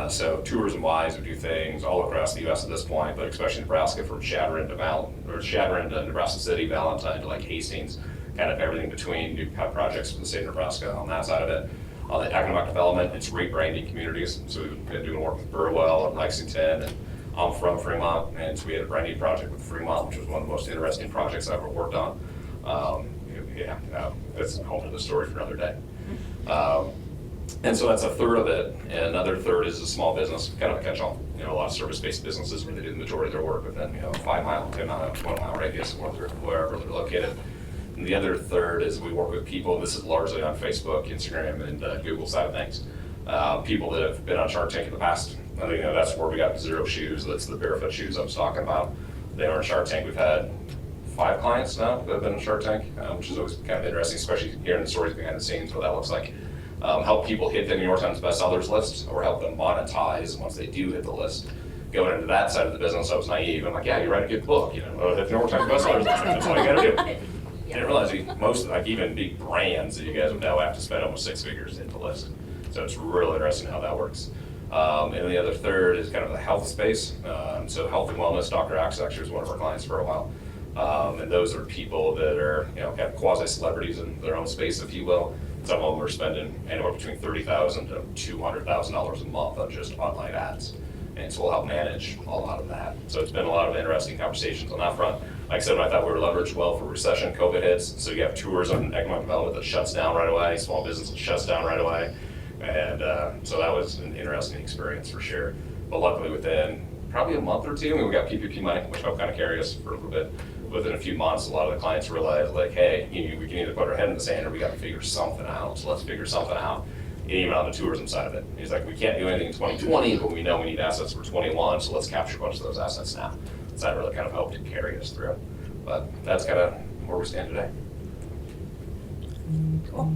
So tourism-wise, we do things all across the U.S. at this point, but especially Nebraska, from Chadron to Nebraska City, Valentine to like Hastings, kind of everything between, new kind of projects for the state of Nebraska on that side of it. On the economic development, it's rebranding communities. So we've been doing work with Burwell and Lexington, and I'm from Fremont, and so we had a branding project with Fremont, which was one of the most interesting projects I've ever worked on. That's a whole other story for another day. And so that's a third of it, and another third is a small business, kind of a catch-all. A lot of service-based businesses where they do the majority of their work within, a 5-mile, 10-mile, 20-mile radius of wherever they're located. And the other third is we work with people, this is largely on Facebook, Instagram, and Google side of things. People that have been on Shark Tank in the past. I think that's where we got Zero Shoes, that's the barefoot shoes I was talking about. They are on Shark Tank. We've had 5 clients now that have been on Shark Tank, which is always kind of interesting, especially hearing the stories behind the scenes, what that looks like. Help people hit the New York Times bestsellers list, or help them monetize once they do hit the list. Going into that side of the business, I was naive. I'm like, yeah, you write a good book, hit the New York Times bestsellers, that's all you gotta do. Didn't realize most, like even big brands that you guys would now have to spend almost 6 figures to hit the list. So it's really interesting how that works. And then the other third is kind of the health space. So health and wellness, Dr. Axe actually was one of our clients for a while. And those are people that are, kind of quasi-celebrities in their own space, if you will. Some of them are spending anywhere between $30,000 to $200,000 a month on just online ads. And so we'll help manage a lot of that. So it's been a lot of interesting conversations on that front. Like I said, I thought we were leveraged well for recession, COVID hits. So you have tourism and economic development that shuts down right away, small business that shuts down right away. And so that was an interesting experience for sure. But luckily within probably a month or two, we got PPP money, which helped kind of carry us for a little bit. Within a few months, a lot of the clients realized, like, hey, we can either put our head in the sand or we got to figure something out. So let's figure something out. And even on the tourism side of it, he's like, we can't do anything in 2020, but we know we need assets for 21, so let's capture a bunch of those assets now. So that really kind of helped carry us through. But that's kind of where we stand today. Cool.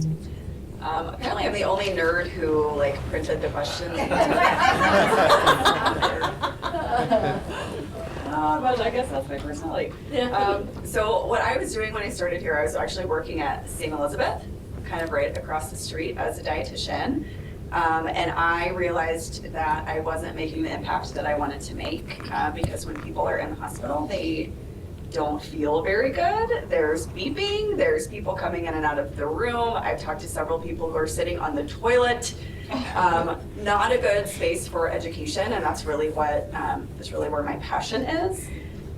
Apparently I'm the only nerd who printed the questions. But I guess that's my personality. Yeah. So what I was doing when I started here, I was actually working at St. Elizabeth, kind of right across the street as a dietitian. And I realized that I wasn't making the impact that I wanted to make because when people are in the hospital, they don't feel very good. There's beeping, there's people coming in and out of the room. I've talked to several people who are sitting on the toilet. Not a good space for education, and that's really where my passion is.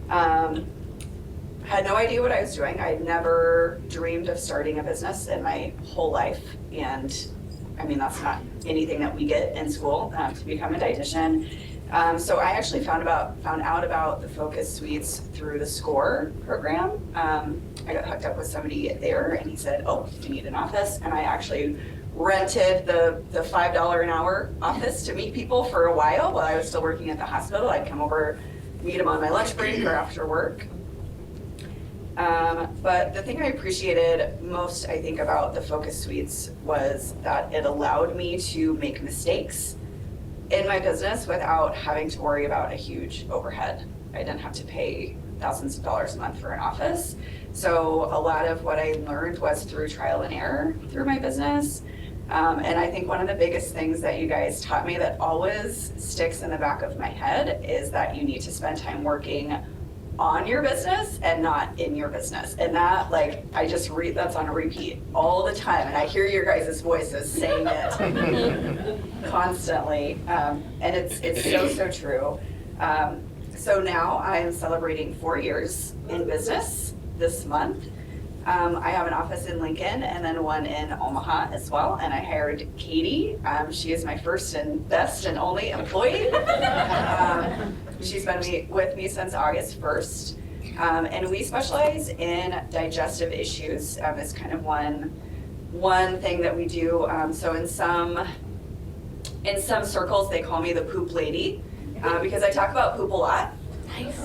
Had no idea what I was doing. I'd never dreamed of starting a business in my whole life, and I mean that's not anything that we get in school to become a dietitian. So I actually found out about the Focus Suites through the SCORE program. I got hooked up with somebody there, and he said, "Oh, you need an office," and I actually rented the $5 an hour office to meet people for a while I was still working at the hospital. I'd come over, meet them on my lunch break or after work. But the thing I appreciated most, I think, about the Focus Suites was that it allowed me to make mistakes in my business without having to worry about a huge overhead. I didn't have to pay thousands of dollars a month for an office. So a lot of what I learned was through trial and error through my business. And I think one of the biggest things that you guys taught me that always sticks in the back of my head is that you need to spend time working on your business and not in your business. And that, I just read that's on a repeat all the time. And I hear your guys' voices saying it constantly. And it's so true. So now I'm celebrating 4 years in business this month. I have an office in Lincoln and then one in Omaha as well. And I hired Katie. She is my first and best and only employee. She's been with me since August 1st. And we specialize in digestive issues. It's kind of one thing that we do. So in some circles, they call me the poop lady because I talk about poop a lot.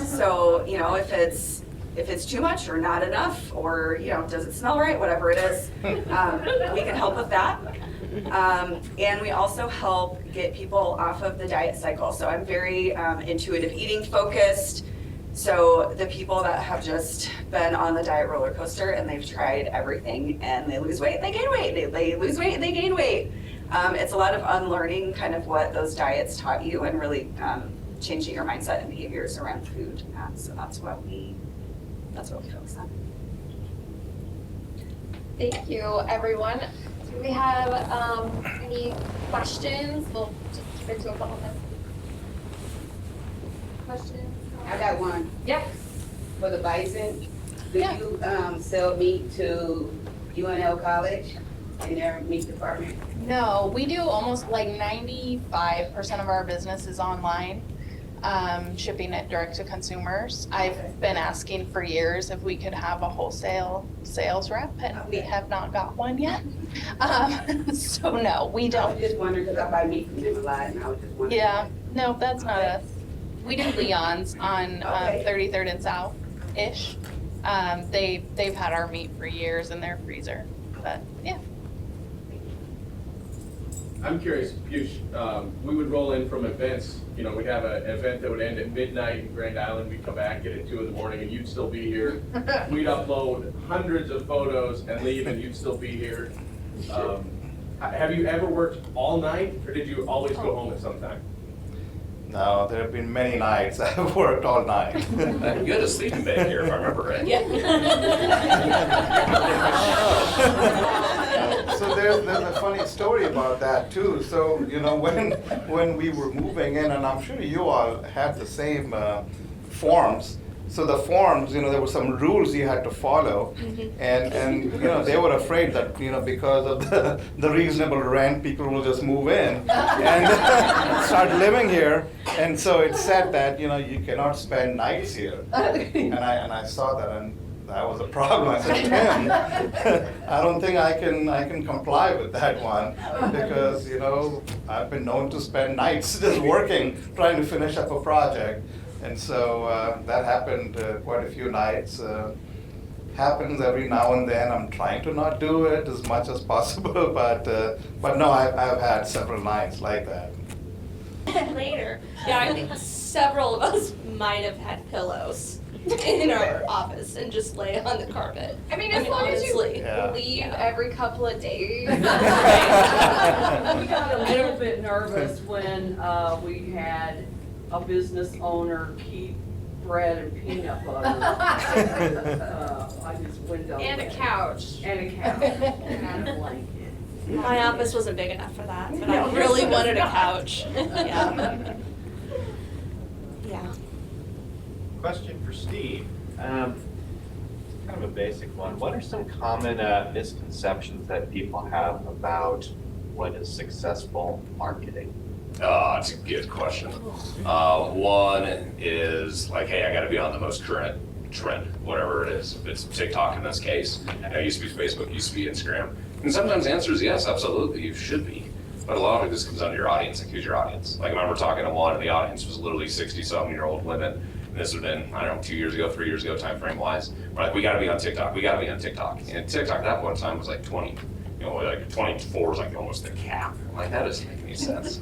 So, you know, if it's too much or not enough, or, you know, does it smell right, whatever it is, we can help with that. And we also help get people off of the diet cycle. So I'm very intuitive eating focused. So the people that have just been on the diet roller coaster and they've tried everything and they lose weight, they gain weight, they lose weight, they gain weight. It's a lot of unlearning kind of what those diets taught you and really changing your mindset and behaviors around food. So that's what we focus on. Thank you, everyone. Do we have any questions? We'll just keep it to a couple minutes. Questions? I got one. Yeah. For the bison, do Yeah. you sell meat to UNL College in their meat department? No, we do almost like 95% of our business is online, shipping it direct to consumers. I've been asking for years if we could have a wholesale sales rep, and we have not got one yet. So no, we I don't. was just wondering, because I buy meat from them a lot, and I was just wondering. Yeah, no, that's not us. We do Leon's on Okay. 33rd and South-ish. They've had our meat for years in their freezer, but yeah. I'm curious, Push, we would roll in from events, you know, we'd have an event that would end at midnight in Grand Island, we'd come back, get at 2 in the morning, and you'd still be here. We'd upload hundreds of photos and leave, and you'd still be here. Have you ever worked all night, or did you always go home at some time? No, there have been many nights I've worked all night. You had a sleeping bag here, if I remember right. So there's a funny story about that too. So, you know, when we were moving in, and I'm sure you all had the same forms. So the forms, you know, there were some rules you had to follow, and you know, they were afraid that, you know, because of the reasonable rent, people will just move in and start living here. And so it said that, you know, you cannot spend nights here. And I saw that, and that was a problem. I said, Tim, I don't think I can comply with that one, because, you know, I've been known to spend nights just working, trying to finish up a project. And so that happened quite a few nights. Happens every now and then. I'm trying to not do it as much as possible, but no, I've had several nights like that. Later. Yeah, I think several of us might have had pillows in our office and just lay on the carpet. I mean, as long as you honestly. Yeah. leave every couple of days. We got a little bit nervous when we had a business owner keep bread and peanut butter on his window. And a couch. And a couch. And a blanket. My office wasn't big enough for that, but I really wanted a couch. Yeah. Yeah. Question for Steve. Kind of a basic one. What are some common misconceptions that people have about what is successful marketing? It's a good question. One is like, hey, I gotta be on the most current trend, whatever it is. If it's TikTok in this case, it used to be Facebook, used to be Instagram. And sometimes the answer is yes, absolutely, you should be. But a lot of it just comes down to your audience, like who's your audience. Like I remember talking to one, and the audience was literally 60-something-year-old women. And this would have been, I don't know, 2 years ago, 3 years ago, time frame wise. We're like, we gotta be on TikTok, we gotta be on TikTok. And TikTok at that point in time was like 20. You know, like 24 is like almost the cap. I'm like, that doesn't make any sense.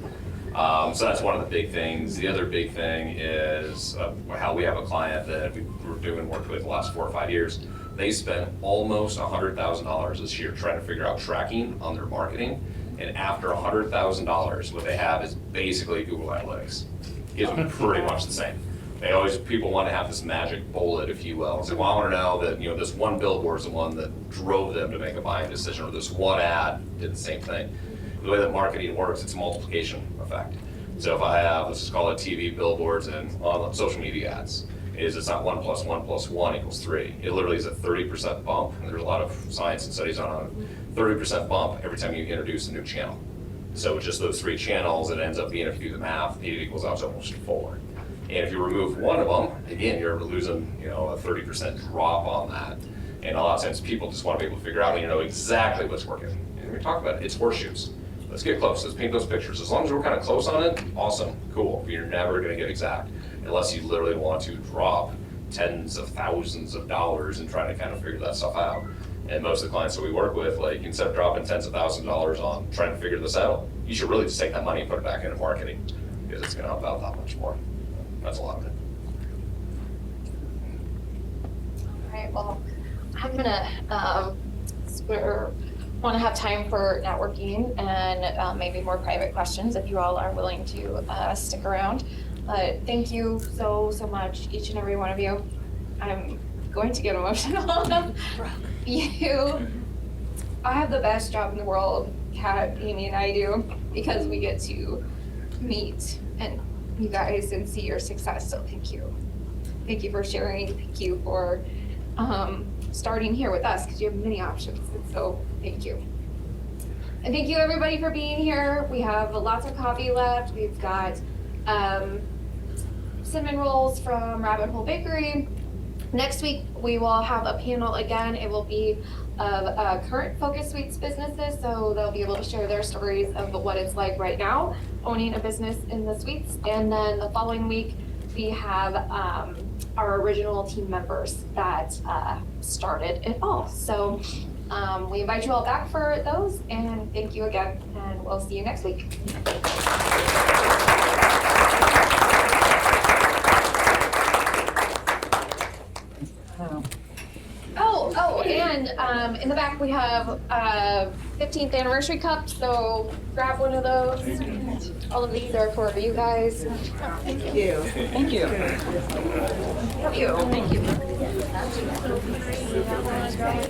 So that's one of the big things. The other big thing is how we have a client that we were doing work with the last 4 or 5 years. They spent almost $100,000 this year trying to figure out tracking on their marketing. And after $100,000, what they have is basically Google Analytics. Gives them pretty much the same. People want to have this magic bullet, if you will. So well, I want to know that, you know, this one billboard is the one that drove them to make a buying decision, or this one ad did the same thing. The way that marketing works, it's a multiplication effect. So if I have, let's just call it TV billboards and on social media ads, is it's not 1 + 1 + 1 = 3. It literally is a 30% bump, and there's a lot of science and studies on a 30% bump every time you introduce a new channel. So just those 3 channels, it ends up being, if you do the math, it equals out to almost 4. And if you remove one of them, again, you're losing, a 30% drop on that. And a lot of times people just want to be able to figure out, exactly what's working. And we talk about it, it's horseshoes. Let's get close, let's paint those pictures. As long as we're kind of close on it, awesome, cool. But you're never gonna get exact unless you literally want to drop tens of thousands of dollars and try to kind of figure that stuff out. And most of the clients that we work with, like, instead of dropping tens of thousands of dollars on trying to figure this out, you should really just take that money and put it back into marketing, because it's gonna help out that much more. That's a lot of it. All right, well, I'm gonna, want to have time for networking and maybe more private questions if you all are willing to stick around. But thank you so much, each and every one of you. I'm going to get emotional. I have the best job in the world, Kat, Amy, and I do, because we get to meet and you guys and see your success. So thank you. Thank you for sharing. Thank you for starting here with us, because you have many options. And so thank you. And thank you everybody for being here. We have lots of coffee left. We've got cinnamon rolls from Rabbit Hole Bakery. Next week we will have a panel again. It will be of current Focus Suites businesses, so they'll be able to share their stories of what it's like right now owning a business in the suites. And then the following week we have our original team members that started it all. So we invite you all back for those, and thank you again, and we'll see you next week. Oh, and in the back we have 15th anniversary cups, so grab one of those. All of these are for you guys. Thank you. Thank you. Thank you. Thank you.